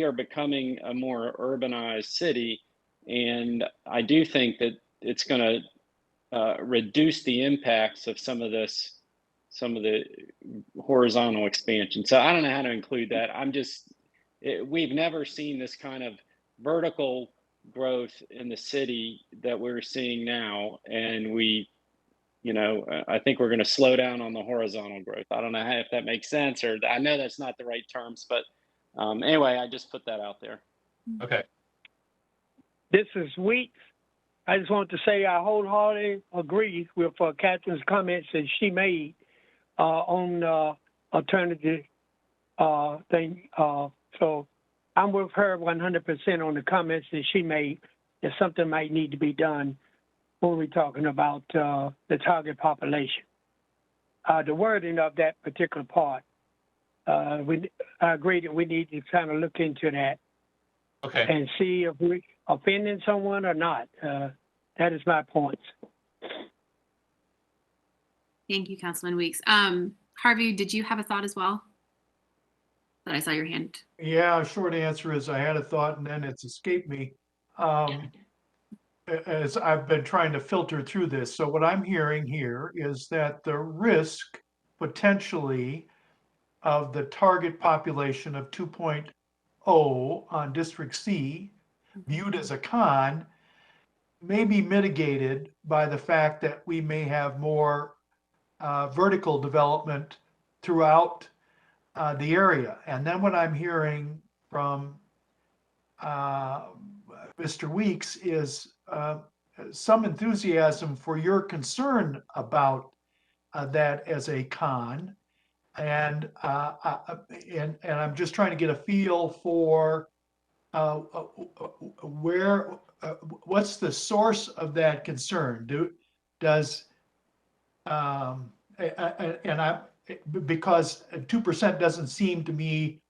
are becoming a more urbanized city, and I do think that it's going to reduce the impacts of some of the horizontal expansion. So I don't know how to include that. We've never seen this kind of vertical growth in the city that we're seeing now, and I think we're going to slow down on the horizontal growth. I don't know if that makes sense, or I know that's not the right terms, but anyway, I just put that out there. Okay. This is Weeks. I just want to say I wholeheartedly agree with Catherine's comments that she made on alternative thing. So I'm with her 100% on the comments that she made, that something might need to be done when we're talking about the target population. The wording of that particular part, I agree that we need to kind of look into that Okay. and see if we're offending someone or not. That is my point. Thank you, Councilman Weeks. Harvey, did you have a thought as well? But I saw your hand. Yeah, short answer is I had a thought and then it's escaped me. As I've been trying to filter through this. So what I'm hearing here is that the risk potentially of the target population of 2.0 on District C viewed as a con may be mitigated by the fact that we may have more vertical development throughout the area. And then what I'm hearing from Mr. Weeks is some enthusiasm for your concern about that as a con. And I'm just trying to get a feel for what's the source of that concern? Because 2% doesn't seem to me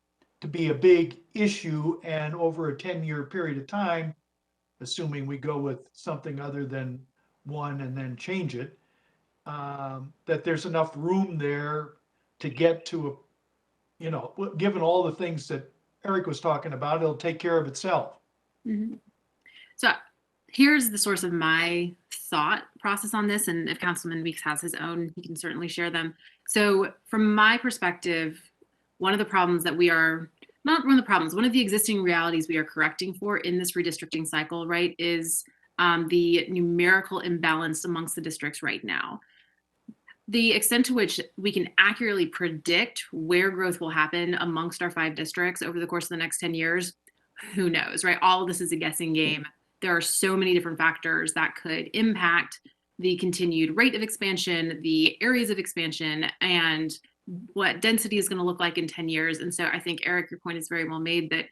to be a big issue, and over a 10-year period of time, assuming we go with something other than 1 and then change it, that there's enough room there to get to given all the things that Eric was talking about, it'll take care of itself. Mm-hmm. So here's the source of my thought process on this. And if Councilman Weeks has his own, he can certainly share them. So from my perspective, one of the problems that one of the existing realities we are correcting for in this redistricting cycle, right, is the numerical imbalance amongst the districts right now. The extent to which we can accurately predict where growth will happen amongst our 5 districts over the course of the next 10 years, who knows, right? All of this is a guessing game. There are so many different factors that could impact the continued rate of expansion, the areas of expansion, and what density is going to look like in 10 years. And so I think, Eric, your point is very well made that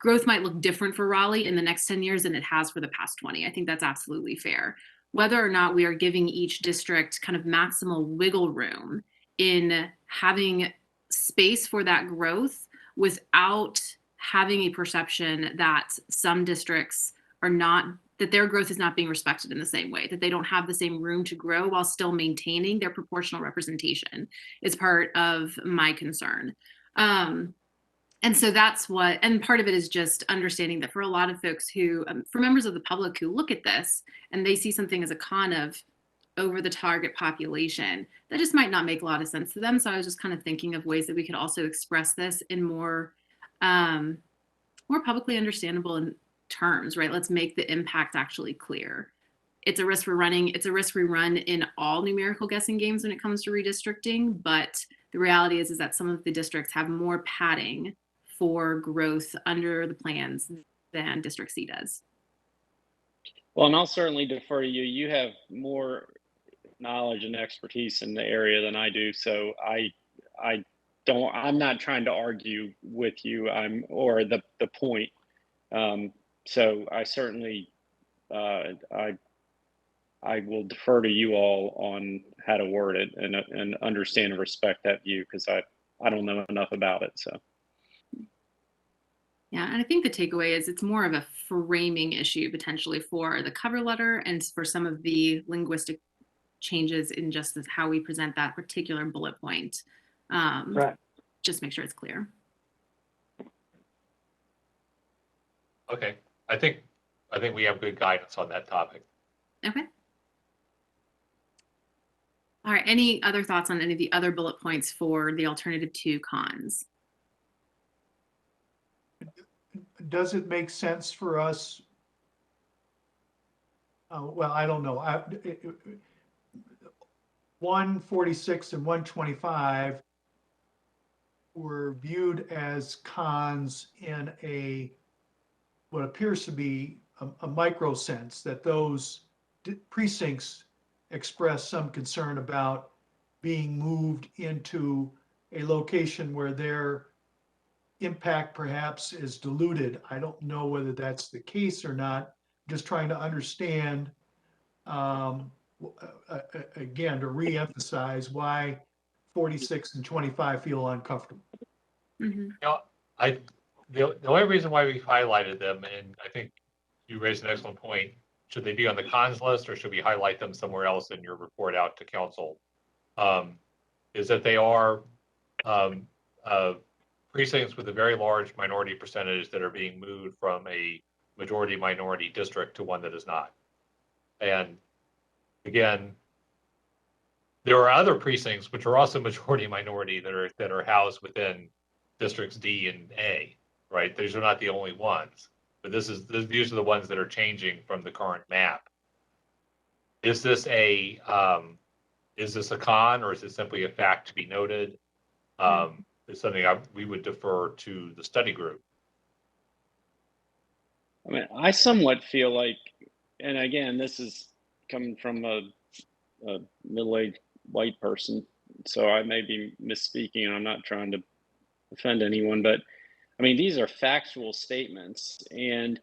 growth might look different for Raleigh in the next 10 years than it has for the past 20. I think that's absolutely fair. Whether or not we are giving each district kind of maximal wiggle room in having space for that growth without having a perception that some districts are not, that their growth is not being respected in the same way, that they don't have the same room to grow while still maintaining their proportional representation is part of my concern. And so that's what, and part of it is just understanding that for a lot of folks who, for members of the public who look at this and they see something as a con of over the target population, that just might not make a lot of sense to them. So I was just kind of thinking of ways that we could also express this in more publicly understandable terms, right? Let's make the impact actually clear. It's a risk we're running. It's a risk we run in all numerical guessing games when it comes to redistricting. But the reality is that some of the districts have more padding for growth under the plans than District C does. Well, and I'll certainly defer to you. You have more knowledge and expertise in the area than I do. So I'm not trying to argue with you, or the point. So I certainly I will defer to you all on how to word it and understand and respect that view because I don't know enough about it. So Yeah, and I think the takeaway is it's more of a framing issue potentially for the cover letter and for some of the linguistic changes in just how we present that particular bullet point. Right. Just make sure it's clear. Okay, I think we have good guidance on that topic. Okay. All right, any other thoughts on any of the other bullet points for the alternative to cons? Does it make sense for us? Well, I don't know. 146 and 125 were viewed as cons in what appears to be a micro sense, that those precincts express some concern about being moved into a location where their impact perhaps is diluted. I don't know whether that's the case or not. Just trying to understand, again, to reemphasize why 46 and 25 feel uncomfortable. Mm-hmm. You know, the only reason why we highlighted them, and I think you raised an excellent point, should they be on the cons list or should we highlight them somewhere else in your report out to council? Is that they are precincts with a very large minority percentage that are being moved from a majority minority district to one that is not. And again, there are other precincts which are also majority minority that are housed within districts D and A, right? These are not the only ones, but these are the ones that are changing from the current map. Is this a con or is it simply a fact to be noted? It's something we would defer to the study group. I mean, I somewhat feel like, and again, this is coming from a middle-aged white person, so I may be misspeaking, and I'm not trying to offend anyone, but I mean, these are factual statements, and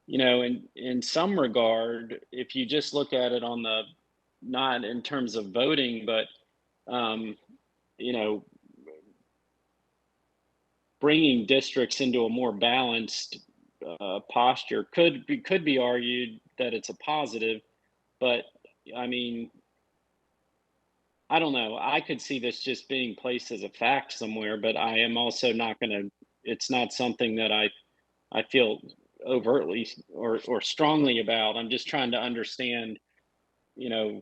you know, in some regard, if you just look at it on the not in terms of voting, but you know, bringing districts into a more balanced posture could be argued that it's a positive, but I mean, I don't know. I could see this just being placed as a fact somewhere, but I am also not going to. It's not something that I feel overtly or strongly about. I'm just trying to understand, you know,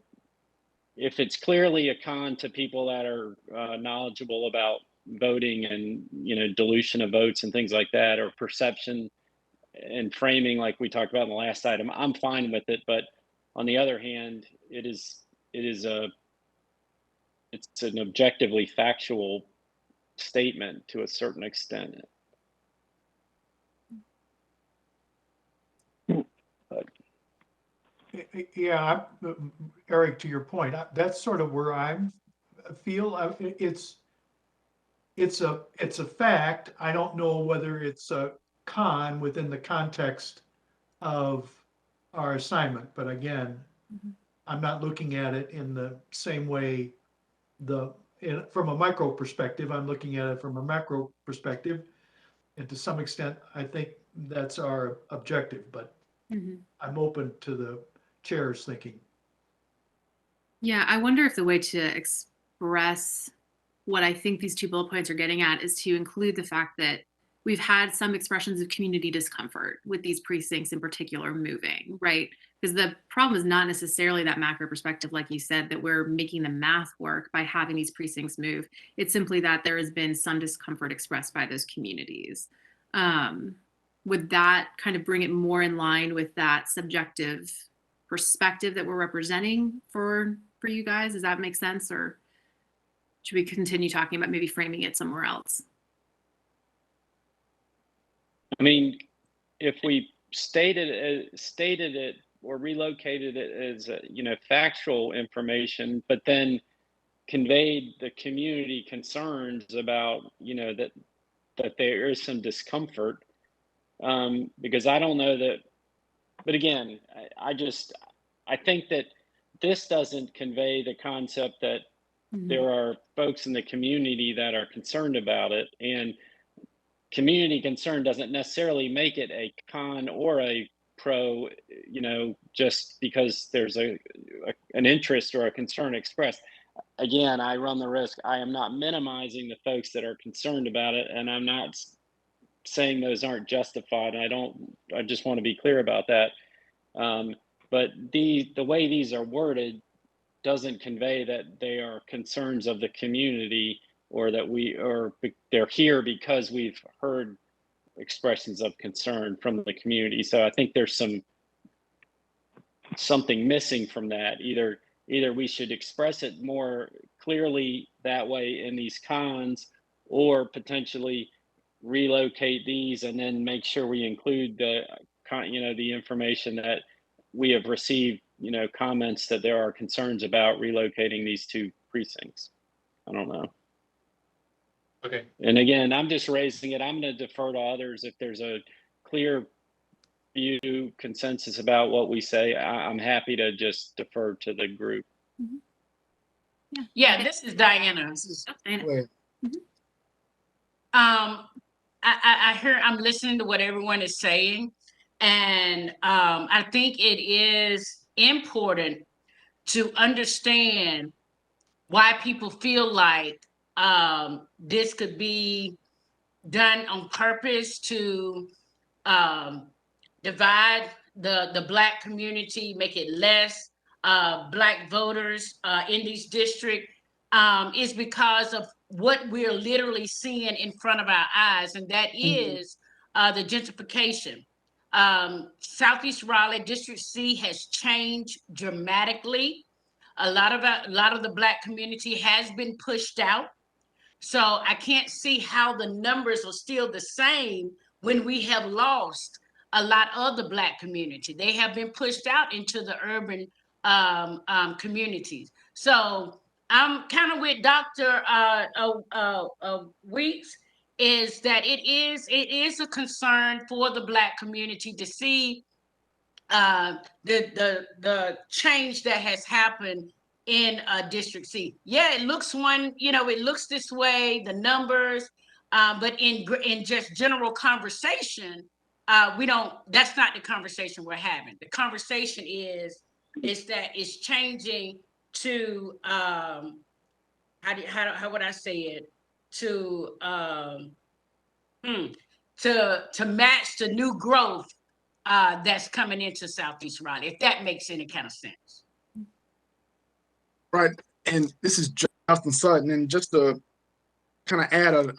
if it's clearly a con to people that are knowledgeable about voting and you know dilution of votes and things like that, or perception and framing, like we talked about in the last item, I'm fine with it. But on the other hand, it's an objectively factual statement to a certain extent. Yeah, Eric, to your point, that's sort of where I feel. It's a fact. I don't know whether it's a con within the context of our assignment, but again, I'm not looking at it in the same way. From a micro perspective, I'm looking at it from a macro perspective, and to some extent, I think that's our objective. But I'm open to the chair's thinking. Yeah, I wonder if the way to express what I think these two bullet points are getting at is to include the fact that we've had some expressions of community discomfort with these precincts in particular moving, right? Because the problem is not necessarily that macro perspective, like you said, that we're making the math work by having these precincts move. It's simply that there has been some discomfort expressed by those communities. Would that kind of bring it more in line with that subjective perspective that we're representing for you guys? Does that make sense, or should we continue talking about maybe framing it somewhere else? I mean, if we stated it or relocated it as you know factual information, but then conveyed the community concerns about you know that there is some discomfort, because I don't know that but again, I think that this doesn't convey the concept that there are folks in the community that are concerned about it, and community concern doesn't necessarily make it a con or a pro, just because there's an interest or a concern expressed. Again, I run the risk. I am not minimizing the folks that are concerned about it, and I'm not saying those aren't justified. I just want to be clear about that. But the way these are worded doesn't convey that they are concerns of the community, or that they're here because we've heard expressions of concern from the community. So I think there's something missing from that. Either we should express it more clearly that way in these cons, or potentially relocate these and then make sure we include the information that we have received, comments that there are concerns about relocating these two precincts. I don't know. Okay. And again, I'm just raising it. I'm going to defer to others if there's a clear view consensus about what we say. I'm happy to just defer to the group. Yeah, this is Diana. Oh, Diana. Go ahead. Mhm. I hear, I'm listening to what everyone is saying, and I think it is important to understand why people feel like this could be done on purpose to divide the Black community, make it less Black voters in these districts, is because of what we're literally seeing in front of our eyes, and that is the gentrification. Southeast Raleigh District C has changed dramatically. A lot of the Black community has been pushed out. So I can't see how the numbers are still the same when we have lost a lot of the Black community. They have been pushed out into the urban communities. So I'm kind of with Dr. Weeks, is that it is a concern for the Black community to see the change that has happened in District C. Yeah, it looks it looks this way, the numbers, but in just general conversation, that's not the conversation we're having. The conversation is that it's changing to how would I say it, to to match the new growth that's coming into Southeast Raleigh, if that makes any kind of sense. Right, and this is Justin Sutton, and just to kind of add an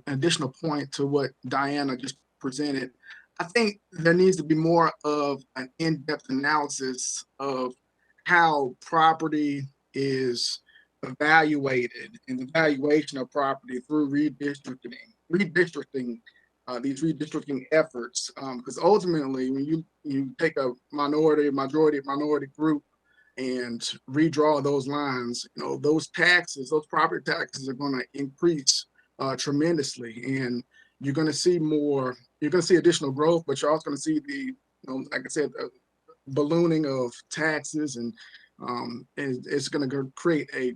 additional point to what Diana just presented, I think there needs to be more of an in-depth analysis of how property is evaluated and the valuation of property through redistricting these redistricting efforts. Because ultimately, when you take a majority group and redraw those lines, those property taxes are going to increase tremendously, and you're going to see additional growth, but you're also going to see like I said, ballooning of taxes, and it's going to create a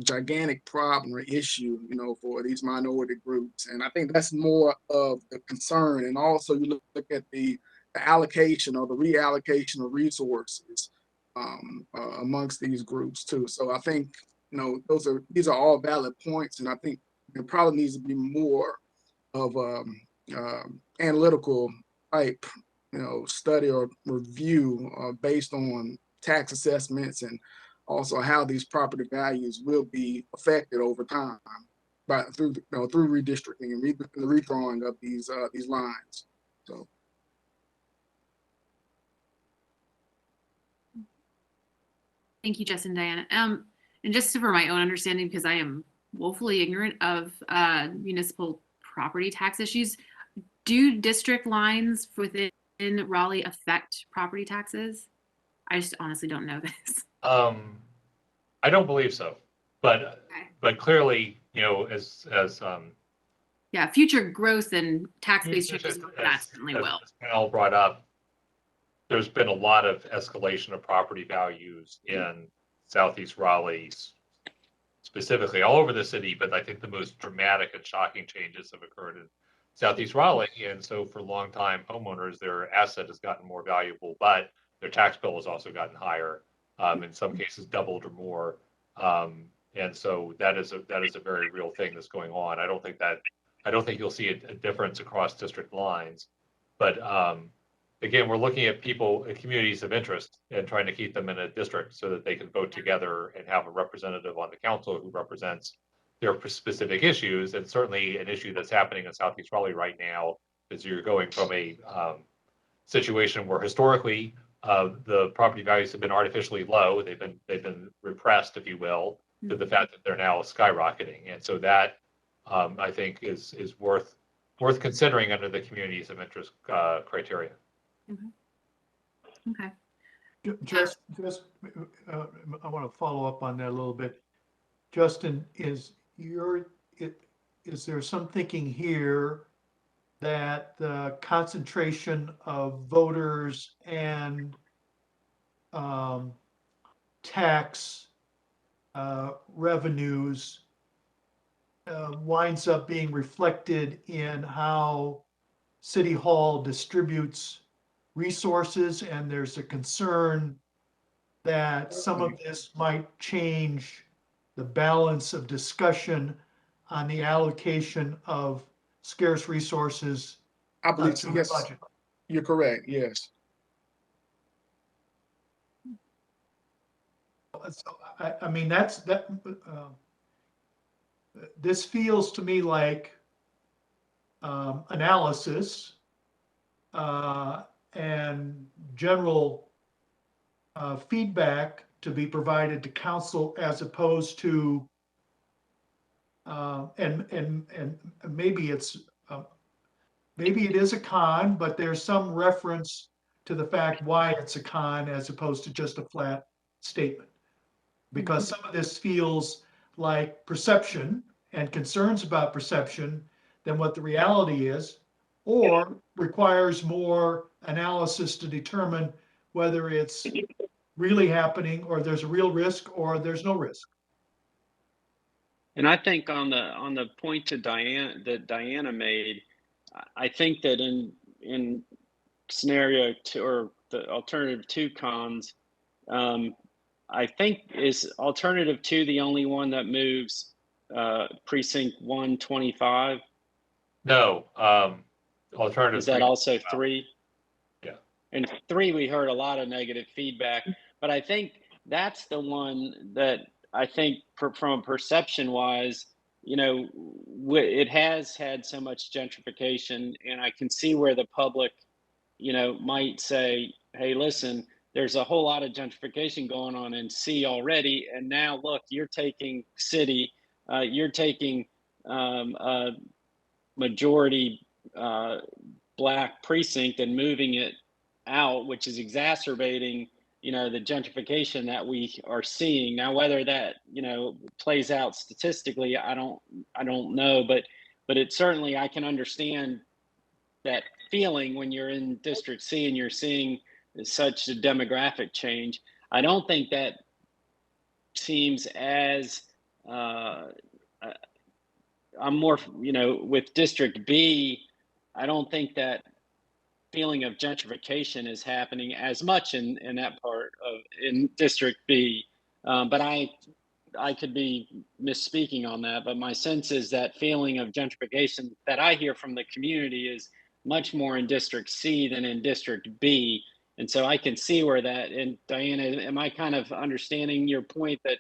gigantic problem or issue, for these minority groups. And I think that's more of the concern. And also you look at the allocation or the reallocation of resources amongst these groups too. So I think, these are all valid points. And I think there probably needs to be more of analytical type, study or review based on tax assessments, and also how these property values will be affected over time through redistricting and the redrawing of these lines. So. Thank you, Justin, Diana. And just for my own understanding, because I am woefully ignorant of municipal property tax issues, do district lines within Raleigh affect property taxes? I just honestly don't know this. I don't believe so, but clearly, as yeah, future growth and tax-based changes, that certainly will. Al brought up, there's been a lot of escalation of property values in Southeast Raleigh, specifically all over the city, but I think the most dramatic and shocking changes have occurred in Southeast Raleigh. And so for long-time homeowners, their asset has gotten more valuable, but their tax bill has also gotten higher, in some cases doubled or more. And so that is a very real thing that's going on. I don't think you'll see a difference across district lines, but again, we're looking at people, communities of interest, and trying to keep them in a district so that they can vote together and have a representative on the council who represents their specific issues. And certainly an issue that's happening in Southeast Raleigh right now is you're going from a situation where historically the property values have been artificially low. They've been repressed, if you will, to the fact that they're now skyrocketing. And so that I think is worth considering under the communities of interest criteria. Okay. Just, I want to follow up on that a little bit. Justin, is there some thinking here that the concentration of voters and tax revenues winds up being reflected in how City Hall distributes resources, and there's a concern that some of this might change the balance of discussion on the allocation of scarce resources I believe to so, the yes, budget? you're correct, yes. So, I mean, this feels to me like analysis and general feedback to be provided to council, as opposed to and maybe maybe it is a con, but there's some reference to the fact why it's a con as opposed to just a flat statement. Because some of this feels like perception and concerns about perception than what the reality is, or requires more analysis to determine whether it's really happening, or there's a real risk, or there's no risk. And I think on the point that Diana made, I think that in scenario two, or the alternative two cons, I think is alternative two the only one that moves precinct 125? No, alternative. Is that also 3? Yeah. And 3, we heard a lot of negative feedback, but I think that's the one that I think from perception wise, you know, it has had so much gentrification, and I can see where the public, you know, might say, hey, listen, there's a whole lot of gentrification going on in C already, and now look, you're taking city, you're taking a majority black precinct and moving it out, which is exacerbating, you know, the gentrification that we are seeing now. Whether that, you know, plays out statistically, I don't know, but it certainly, I can understand that feeling when you're in District C and you're seeing such a demographic change. I don't think that seems as I'm more, you know, with District B, I don't think that feeling of gentrification is happening as much in that part of in District B. But I could be misspeaking on that, but my sense is that feeling of gentrification that I hear from the community is much more in District C than in District B. And so I can see where that, and Diana, am I kind of understanding your point that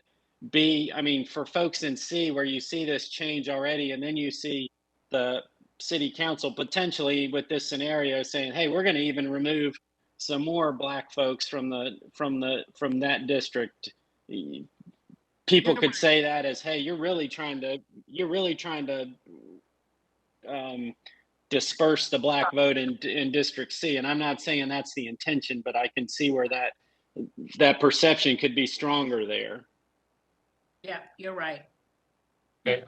B, I mean, for folks in C where you see this change already, and then you see the city council potentially with this scenario saying, hey, we're going to even remove some more black folks from that district. People could say that as, hey, you're really trying to disperse the black vote in District C. And I'm not saying that's the intention, but I can see where that perception could be stronger there. Yeah, you're right. Okay,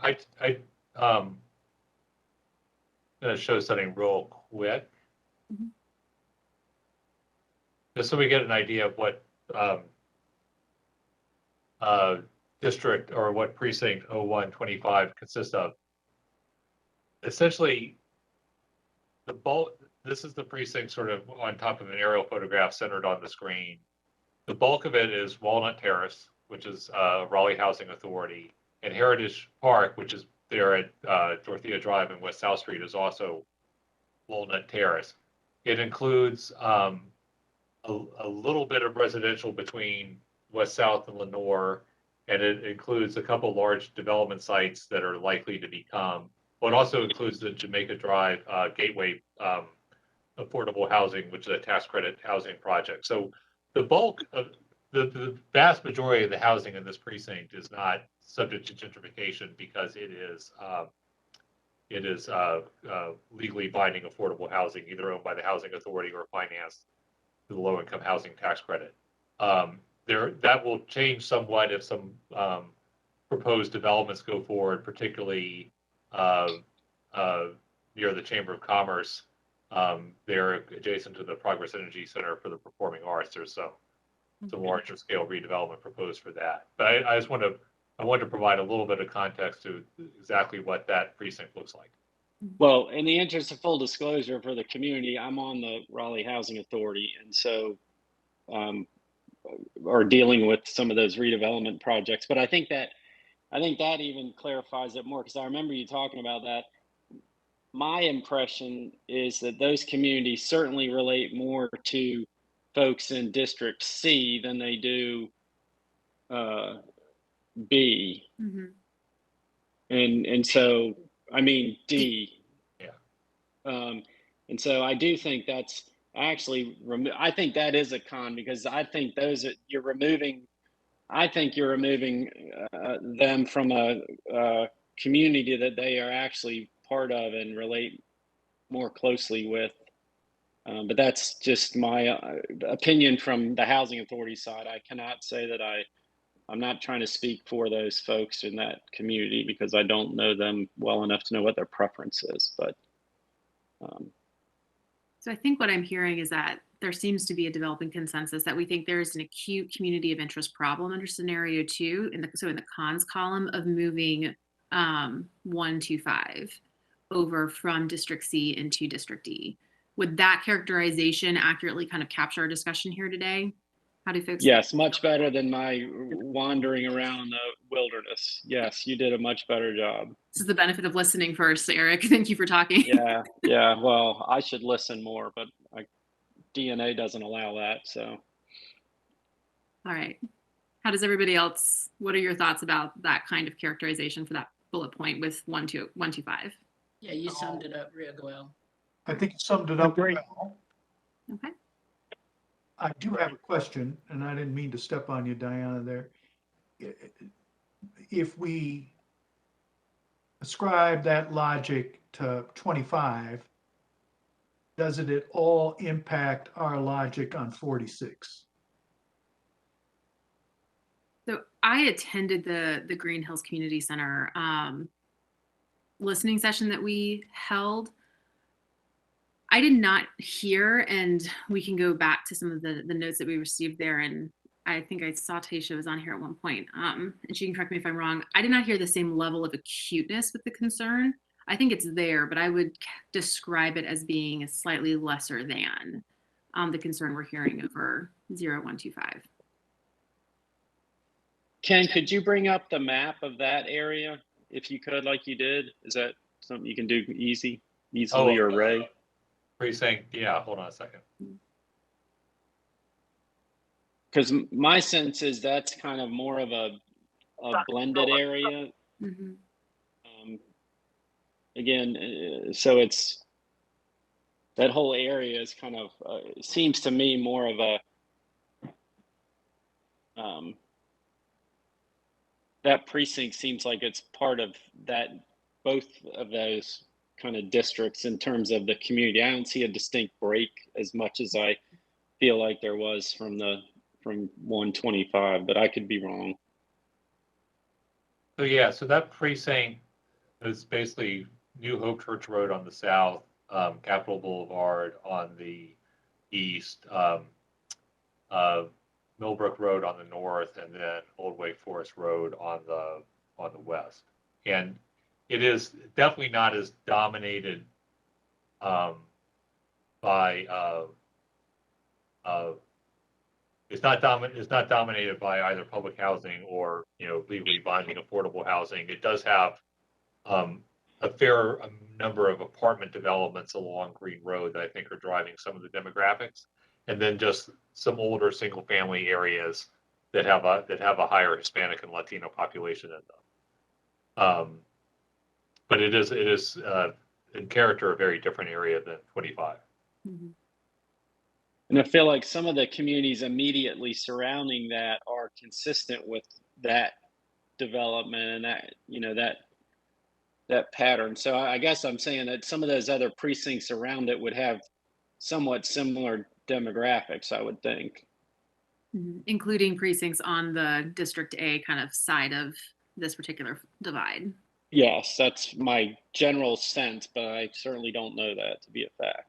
I'm gonna show something real quick. just so we get an idea of what district or what precinct 0125 consists of. Essentially, the bulk, this is the precinct sort of on top of an aerial photograph centered on the screen. The bulk of it is Walnut Terrace, which is Raleigh Housing Authority, and Heritage Park, which is there at Dorothea Drive and West South Street, is also Walnut Terrace. It includes a little bit of residential between West South and Lenore, and it includes a couple large development sites that are likely to become. But also includes the Jamaica Drive Gateway affordable housing, which is a tax credit housing project. So the bulk of the vast majority of the housing in this precinct is not subject to gentrification because it is legally binding affordable housing, either owned by the housing authority or financed through the low-income housing tax credit. That will change somewhat if some proposed developments go forward, particularly near the Chamber of Commerce. They're adjacent to the Progress Energy Center for the Performing Arts. There's some larger scale redevelopment proposed for that. But I want to provide a little bit of context to exactly what that precinct looks like. Well, in the interest of full disclosure for the community, I'm on the Raleigh Housing Authority, and so are dealing with some of those redevelopment projects. But I think that even clarifies it more, because I remember you talking about that. My impression is that those communities certainly relate more to folks in District C than they do B. Mm-hmm. And so, I mean, D. Yeah. And so I do think that's actually, I think that is a con, because I think you're removing them from a community that they are actually part of and relate more closely with. But that's just my opinion from the housing authority side. I cannot say that I'm not trying to speak for those folks in that community, because I don't know them well enough to know what their preference is. But so I think what I'm hearing is that there seems to be a developing consensus that we think there's an acute community of interest problem under scenario 2, in the cons column of moving 125 over from District C into District D. Would that characterization accurately kind of capture our discussion here today? How do folks? Yes, much better than my wandering around the wilderness. Yes, you did a much better job. This is the benefit of listening first, Eric. Thank you for talking. Yeah. Well, I should listen more, but DNA doesn't allow that. So. All right. How does everybody else? What are your thoughts about that kind of characterization for that bullet point with 125? Yeah, you summed it up real well. I think you summed it up Great. well. Okay. I do have a question, and I didn't mean to step on you, Diana, there. If we ascribe that logic to 25, does it at all impact our logic on 46? So I attended the Green Hills Community Center listening session that we held. I did not hear, and we can go back to some of the notes that we received there. And I think I saw Taisha was on here at one point, and she can correct me if I'm wrong. I did not hear the same level of acuteness with the concern. I think it's there, but I would describe it as being a slightly lesser than the concern we're hearing over 0125. Ken, could you bring up the map of that area if you could, like you did? Is that something you can do easily, or Ray? Precinct, yeah, hold on a second. Because my sense is that's kind of more of a blended area. Mm-hmm. Again, so it's that whole area is kind of seems to me more of a that precinct seems like it's part of that, both of those kind of districts in terms of the community. I don't see a distinct break as much as I feel like there was from 125, but I could be wrong. So yeah, so that precinct is basically New Hope Church Road on the south, Capitol Boulevard on the east, Millbrook Road on the north, and then Old Wake Forest Road on the west. And it is definitely not as dominated by it's not dominated by either public housing or legally binding affordable housing. It does have a fair number of apartment developments along Green Road that I think are driving some of the demographics, and then just some older single family areas that have a higher Hispanic and Latino population in them. But it is in character a very different area than 25. Mhm. And I feel like some of the communities immediately surrounding that are consistent with that development and that pattern. So I guess I'm saying that some of those other precincts around it would have somewhat similar demographics, I would think. Mhm. Including precincts on the District A kind of side of this particular divide. Yes, that's my general sense, but I certainly don't know that to be a fact.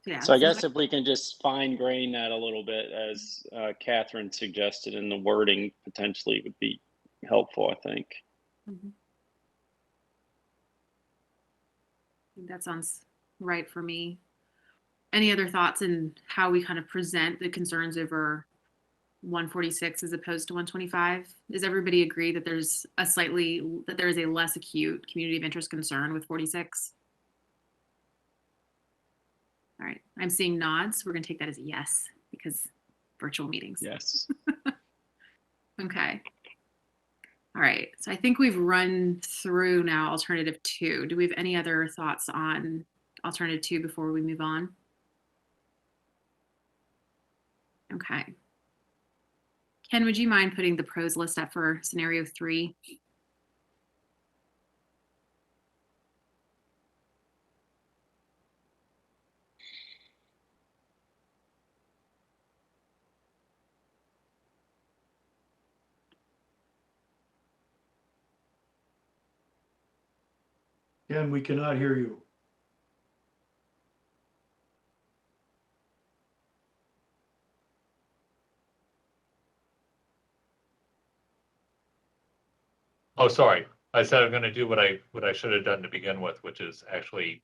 Yeah. So I guess if we can just fine grain that a little bit, as Catherine suggested, and the wording potentially would be helpful, I think. Mhm. I think that sounds right for me. Any other thoughts in how we kind of present the concerns over 146 as opposed to 125? Does everybody agree that there is a less acute community of interest concern with 46? All right, I'm seeing nods. We're going to take that as a yes because virtual meetings. Yes. Okay. All right, so I think we've run through now alternative 2. Do we have any other thoughts on alternative 2 before we move on? Okay. Ken, would you mind putting the pros list up for scenario 3? Ken, we cannot hear you. Oh, sorry. I said I'm going to do what I should have done to begin with, which is actually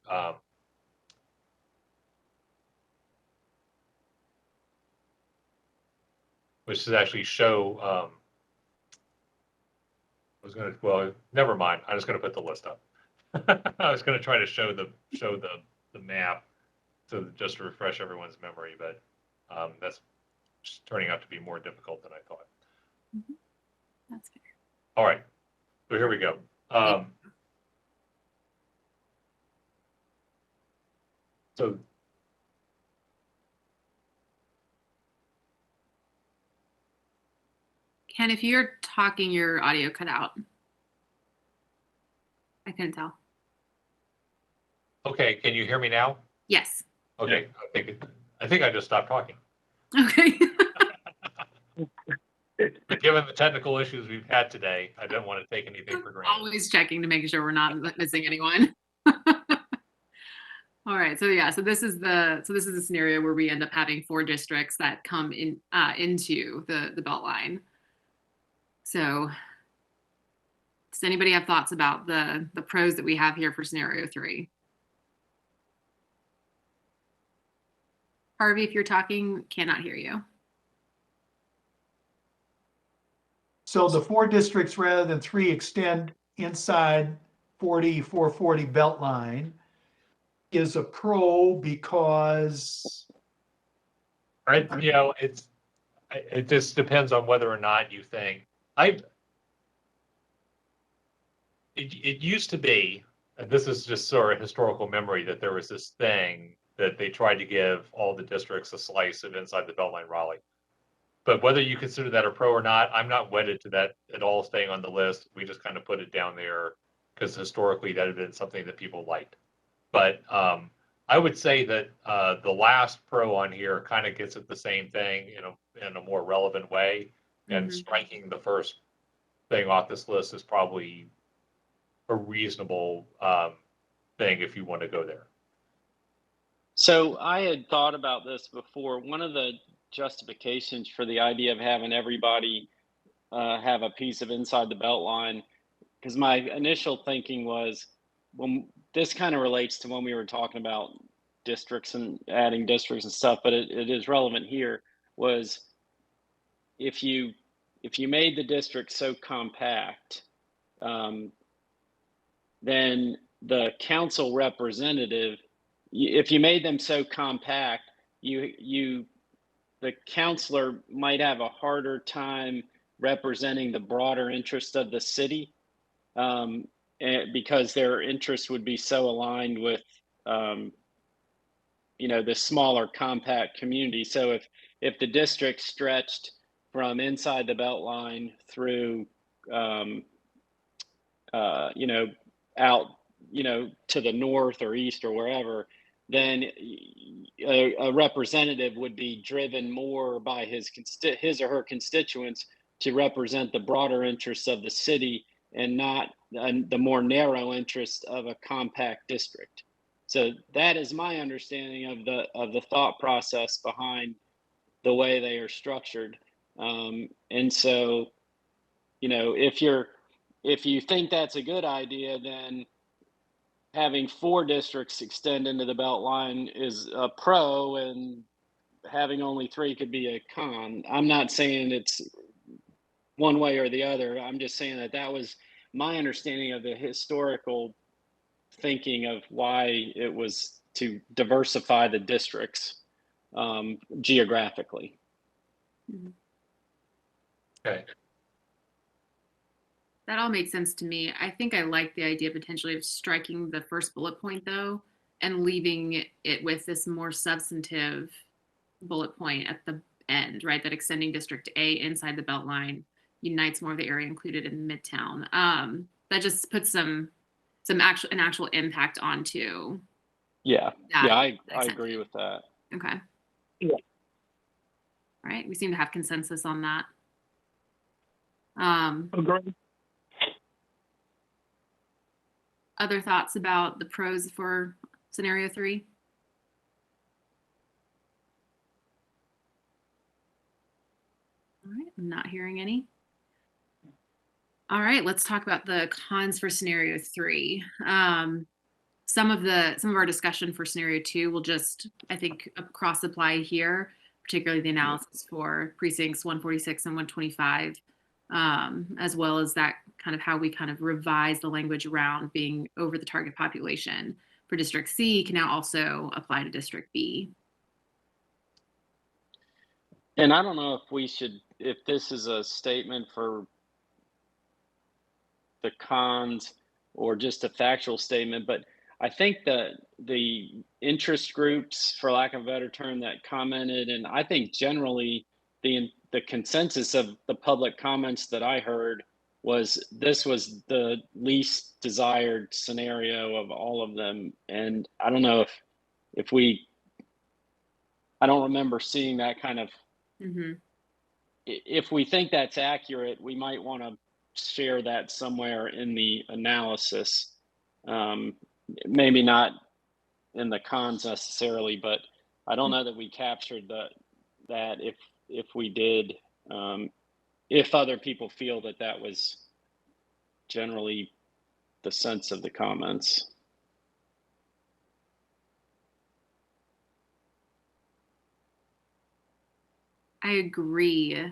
show. Well, never mind. I'm just going to put the list up. I was going to try to show the map just to refresh everyone's memory, but that's turning out to be more difficult than I thought. Mm-hmm. That's fair. All right, so here we go. So Ken, if you're talking, your audio cut out. I couldn't tell. okay, can you hear me now? Yes. Okay, I think I just stopped talking. Okay. But given the technical issues we've had today, I don't want to take anything for granted. Always checking to make sure we're not missing anyone. All right. So yeah. So this is the scenario where we end up having 4 districts that come in into the Beltline. So does anybody have thoughts about the pros that we have here for scenario 3? Harvey, if you're talking, cannot hear you. So the 4 districts rather than 3 extend inside 440 Beltline is a pro because Right? It just depends on whether or not you think it used to be, and this is just sort of historical memory, that there was this thing that they tried to give all the districts a slice of inside the Beltline Raleigh. But whether you consider that a pro or not, I'm not wedded to that at all staying on the list. We just kind of put it down there because historically that had been something that people liked. But I would say that the last pro on here kind of gets at the same thing in a more relevant way. And striking the first thing off this list is probably a reasonable thing if you want to go there. So I had thought about this before. One of the justifications for the idea of having everybody have a piece of inside the belt line, because my initial thinking was, when this kind of relates to when we were talking about districts and adding districts and stuff, but it is relevant here, was if you made the district so compact, then the council representative, if you made them so compact, the counselor might have a harder time representing the broader interest of the city, because their interests would be so aligned with the smaller compact community. So if the district stretched from inside the belt line through out to the north or east or wherever, then a representative would be driven more by his or her constituents to represent the broader interests of the city and not the more narrow interests of a compact district. So that is my understanding of the thought process behind the way they are structured. And so, if you think that's a good idea, then having 4 districts extend into the belt line is a pro, and having only 3 could be a con. I'm not saying it's one way or the other. I'm just saying that was my understanding of the historical thinking of why it was to diversify the districts geographically. Okay. That all makes sense to me. I think I like the idea potentially of striking the first bullet point though, and leaving it with this more substantive bullet point at the end, right? That extending District A inside the Beltline unites more of the area included in Midtown. That just puts an actual impact onto. Yeah, that, I agree with that. Okay. Yeah. All right, we seem to have consensus on that. Agree. Other thoughts about the pros for scenario 3? All right, I'm not hearing any. All right, let's talk about the cons for scenario 3. Some of our discussion for scenario 2 will just, I think, cross apply here, particularly the analysis for precincts 146 and 125, as well as that kind of how we kind of revise the language around being over the target population for District C can now also apply to District B. And I don't know if this is a statement for the cons or just a factual statement, but I think that the interest groups, for lack of a better term, that commented, and I think generally the consensus of the public comments that I heard was this was the least desired scenario of all of them. And I don't know I don't remember seeing that kind of, if we think that's accurate, we might want to share that somewhere in the analysis. Maybe not in the cons necessarily, but I don't know that we captured that if we did, if other people feel that was generally the sense of the comments. I agree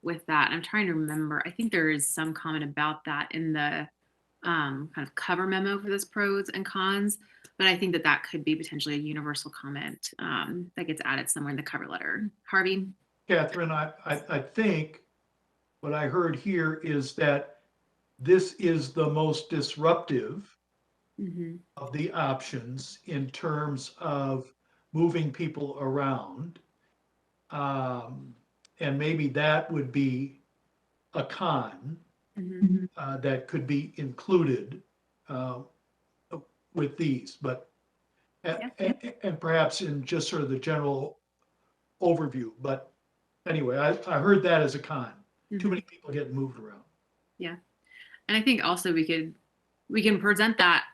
with that. I'm trying to remember. I think there is some comment about that in the kind of cover memo for this pros and cons, but I think that could be potentially a universal comment that gets added somewhere in the cover letter. Harvey? Catherine, I think what I heard here is that this is the most disruptive of the options in terms of moving people around. And maybe that would be a con that could be included with these, but and perhaps in just sort of the general overview. But anyway, I heard that as a con. Too Mhm. many people getting moved around. And I think also we can present that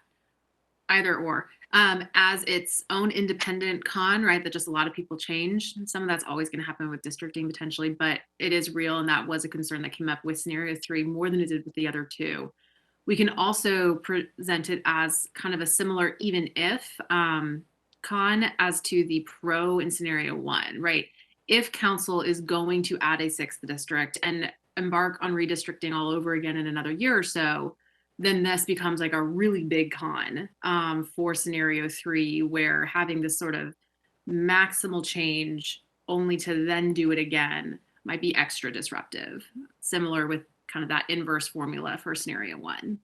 either or as its own independent con, right? That just a lot of people change. And some of that's always going to happen with districting potentially, but it is real. And that was a concern that came up with scenario 3 more than it did with the other two. We can also present it as kind of a similar even if con as to the pro in scenario 1, right? If council is going to add a 6th district and embark on redistricting all over again in another year or so, then this becomes like a really big con for scenario 3, where having this sort of maximal change only to then do it again might be extra disruptive, similar with kind of that inverse formula for scenario 1.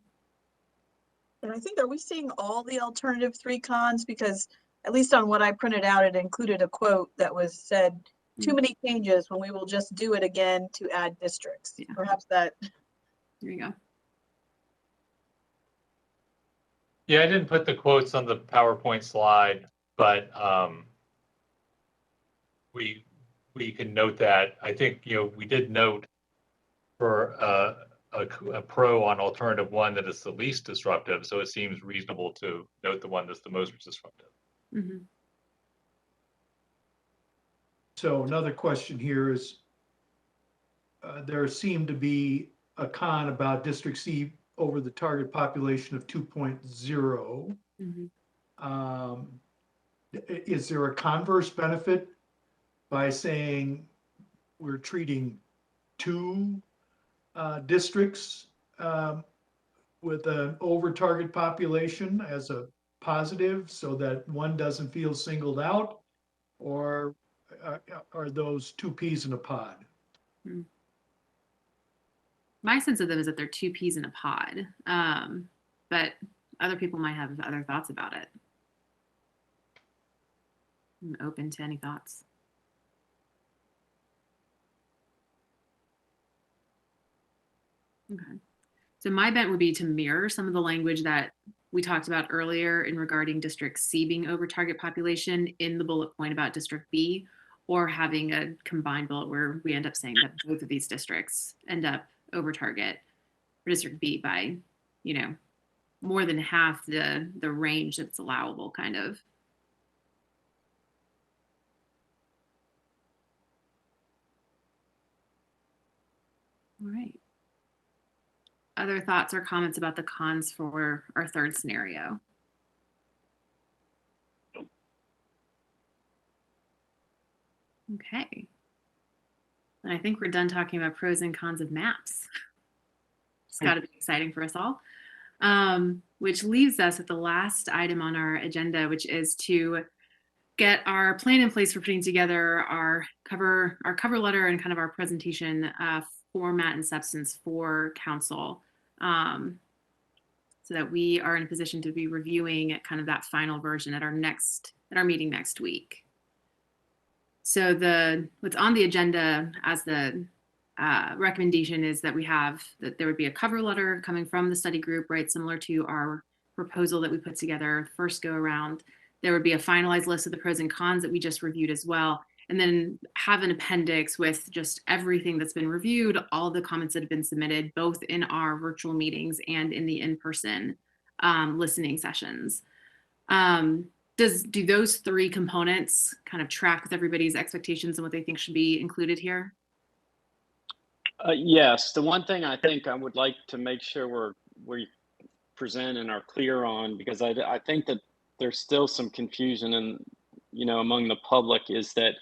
And I think, are we seeing all the alternative 3 cons? Because at least on what I printed out, it included a quote that was said, too many changes when we will just do it again to add districts. Yeah. Perhaps that. There you go. Yeah, I didn't put the quotes on the PowerPoint slide, but we can note that. I think, we did note for a pro on alternative 1 that is the least disruptive, so it seems reasonable to note the one that's the most disruptive. Mm-hmm. So another question here is, there seemed to be a con about District C over the target population of 2.0. Mm-hmm. Is there a converse benefit by saying we're treating 2 districts with an over target population as a positive so that one doesn't feel singled out? Or are those 2 peas in a pod? My sense of them is that they're 2 peas in a pod, but other people might have other thoughts about it. I'm open to any thoughts. Okay. So my bent would be to mirror some of the language that we talked about earlier in regarding District C being over target population in the bullet point about District B, or having a combined bullet where we end up saying that both of these districts end up over target for District B by, more than half the range that's allowable, kind of. All right. Other thoughts or comments about the cons for our third scenario? Okay. And I think we're done talking about pros and cons of maps. It's got to be exciting for us all. Which leaves us at the last item on our agenda, which is to get our plan in place for putting together our cover letter and kind of our presentation format and substance for council, so that we are in a position to be reviewing kind of that final version at our meeting next week. So what's on the agenda as the recommendation is that that there would be a cover letter coming from the study group, right? Similar to our proposal that we put together first go around. There would be a finalized list of the pros and cons that we just reviewed as well. And then have an appendix with just everything that's been reviewed, all the comments that have been submitted, both in our virtual meetings and in the in-person listening sessions. Do those 3 components kind of track with everybody's expectations and what they think should be included here? Yes, the one thing I think I would like to make sure we present and are clear on, because I think that there's still some confusion among the public, is that,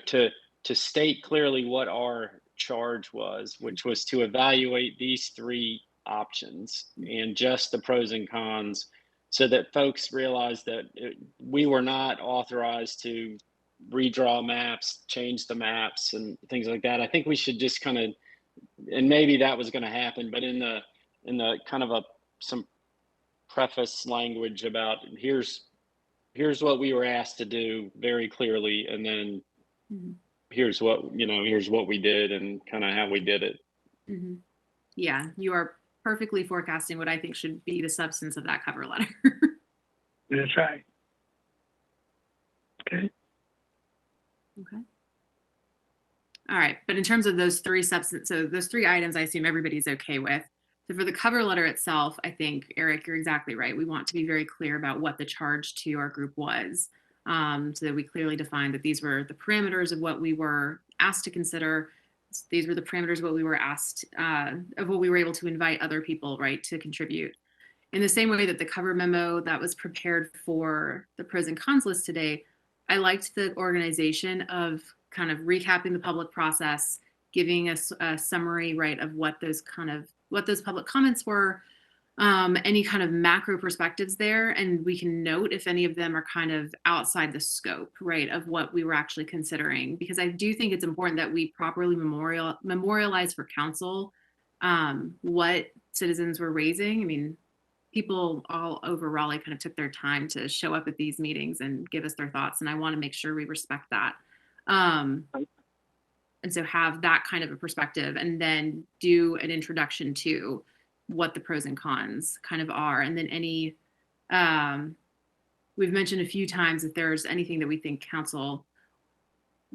to state clearly what our charge was, which was to evaluate these 3 options and just the pros and cons, so that folks realize that we were not authorized to redraw maps, change the maps and things like that. I think we should just kind of, and maybe that was going to happen, but in the kind of some preface language about here's what we were asked to do very clearly, and then here's what we did and kind of how we did it. Mm-hmm. Yeah, you are perfectly forecasting what I think should be the substance of that cover letter. That's right. Okay. Okay. All right, but in terms of those three so those three items, I assume everybody's okay with. So for the cover letter itself, I think, Eric, you're exactly right. We want to be very clear about what the charge to our group was, so that we clearly define that these were the parameters of what we were asked to consider. These were the parameters of what we were asked, of what we were able to invite other people, right, to contribute. In the same way that the cover memo that was prepared for the pros and cons list today, I liked the organization of kind of recapping the public process, giving us a summary, right, of what those public comments were, any kind of macro perspectives there, and we can note if any of them are kind of outside the scope, right, of what we were actually considering. Because I do think it's important that we properly memorialize for council what citizens were raising. I mean, people all over Raleigh kind of took their time to show up at these meetings and give us their thoughts, and I want to make sure we respect that. And so have that kind of a perspective, and then do an introduction to what the pros and cons kind of are. And then we've mentioned a few times if there's anything that we think council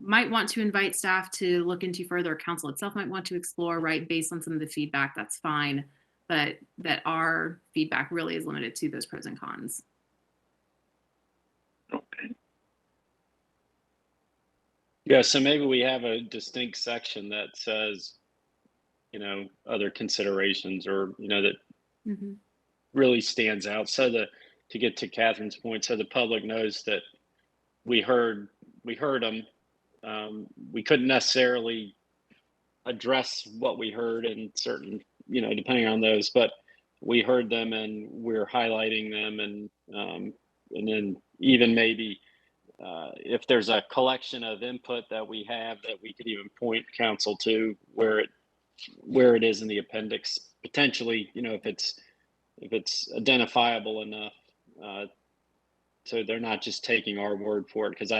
might want to invite staff to look into further, council itself might want to explore, right, based on some of the feedback, that's fine. But that our feedback really is limited to those pros and cons. Okay. Yeah, so maybe we have a distinct section that says, other considerations, or, that really stands out. So to get to Catherine's point, so the public knows that we heard them. We couldn't necessarily address what we heard in certain, depending on those, but we heard them and we're highlighting them, and then even maybe if there's a collection of input that we have that we could even point council to where it is in the appendix, potentially, if it's identifiable enough, so they're not just taking our word for it. Because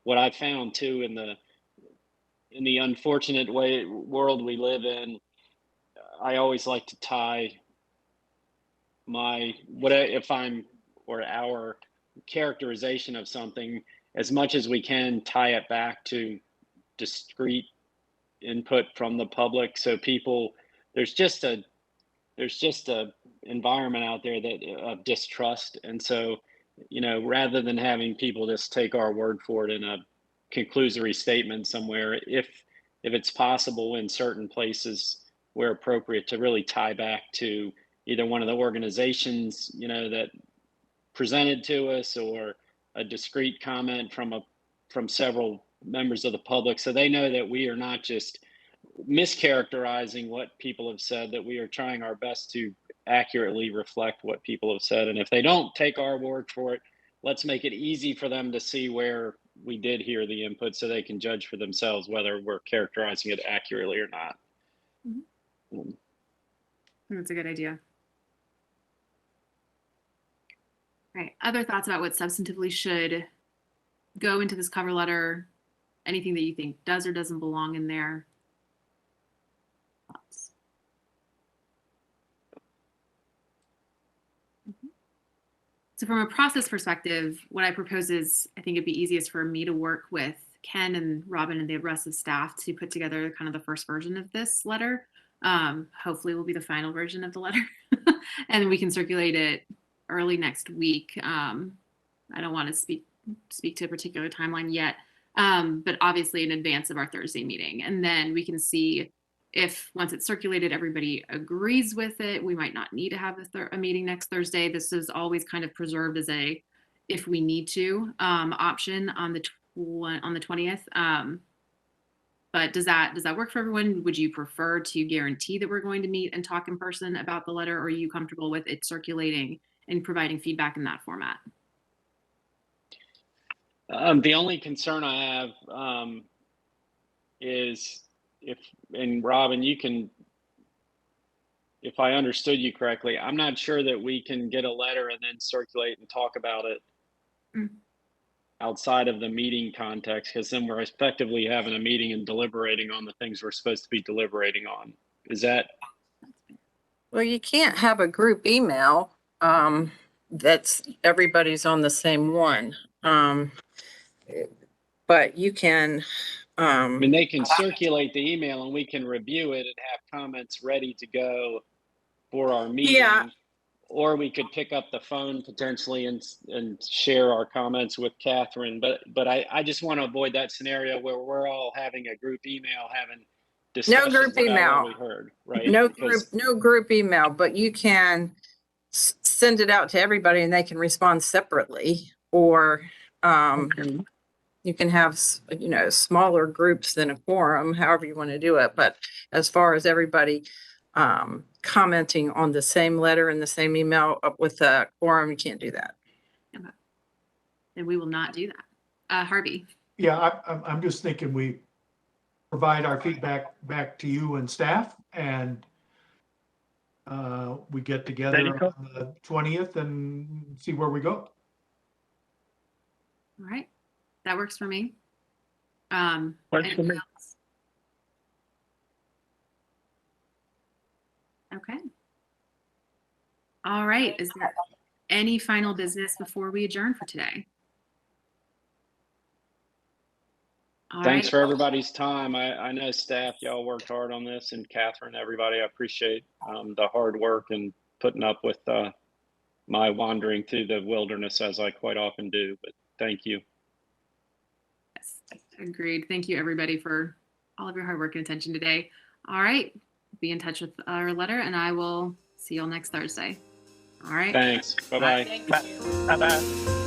what I found too in the unfortunate world we live in, I always like to tie our characterization of something as much as we can, tie it back to discrete input from the public. So there's just a environment out there of distrust. And so, rather than having people just take our word for it in a conclusory statement somewhere, if it's possible in certain places where appropriate, to really tie back to either one of the organizations, that presented to us, or a discrete comment from several members of the public, so they know that we are not just mischaracterizing what people have said, that we are trying our best to accurately reflect what people have said. And if they don't take our word for it, let's make it easy for them to see where we did hear the input, so they can judge for themselves whether we're characterizing it accurately or not. That's a good idea. All right, other thoughts about what substantively should go into this cover letter? Anything that you think does or doesn't belong in there? Thoughts? So from a process perspective, what I propose is, I think it'd be easiest for me to work with Ken and Robin and the rest of staff to put together kind of the first version of this letter. Hopefully will be the final version of the letter, and we can circulate it early next week. I don't want to speak to a particular timeline yet, but obviously in advance of our Thursday meeting. And then we can see if, once it's circulated, everybody agrees with it. We might not need to have a meeting next Thursday. This is always kind of preserved as a, if we need to, option on the 20th. But does that work for everyone? Would you prefer to guarantee that we're going to meet and talk in person about the letter, or are you comfortable with it circulating and providing feedback in that format? The only concern I have is and Robin, if I understood you correctly, I'm not sure that we can get a letter and then circulate and talk about it outside of the meeting context, because then we're effectively having a meeting and deliberating on the things we're supposed to be deliberating on. Is that? Well, you can't have a group email that's everybody's on the same one. But you can I mean, they can circulate the email and we can review it and have comments ready to go for our meeting. Yeah. Or we could pick up the phone potentially and share our comments with Catherine. But I just want to avoid that scenario where we're all having a group email, having discussions group about email. what we heard, right? No Because group, no group email, but you can send it out to everybody and they can respond separately. Or you can have, smaller groups than a quorum, however you want to do it. But as far as everybody commenting on the same letter and the same email with a quorum, you can't do that. Okay. Then we will not do that. Harvey. Yeah, I'm just thinking we provide our feedback back to you and staff, and we get together on the 20th and see where we go. All right. That works for me. Works for anything me. else? Okay. All right. Is there any final business before we adjourn for today? All thanks right. for everybody's time. I know staff, y'all worked hard on this, and Catherine, everybody, I appreciate the hard work and putting up with my wandering through the wilderness as I quite often do. But thank you. Yes, agreed. Thank you, everybody, for all of your hard work and attention today. All right. Be in touch with our letter, and I will see you all next Thursday. All right. Thanks. Bye-bye. Thank you. Bye-bye.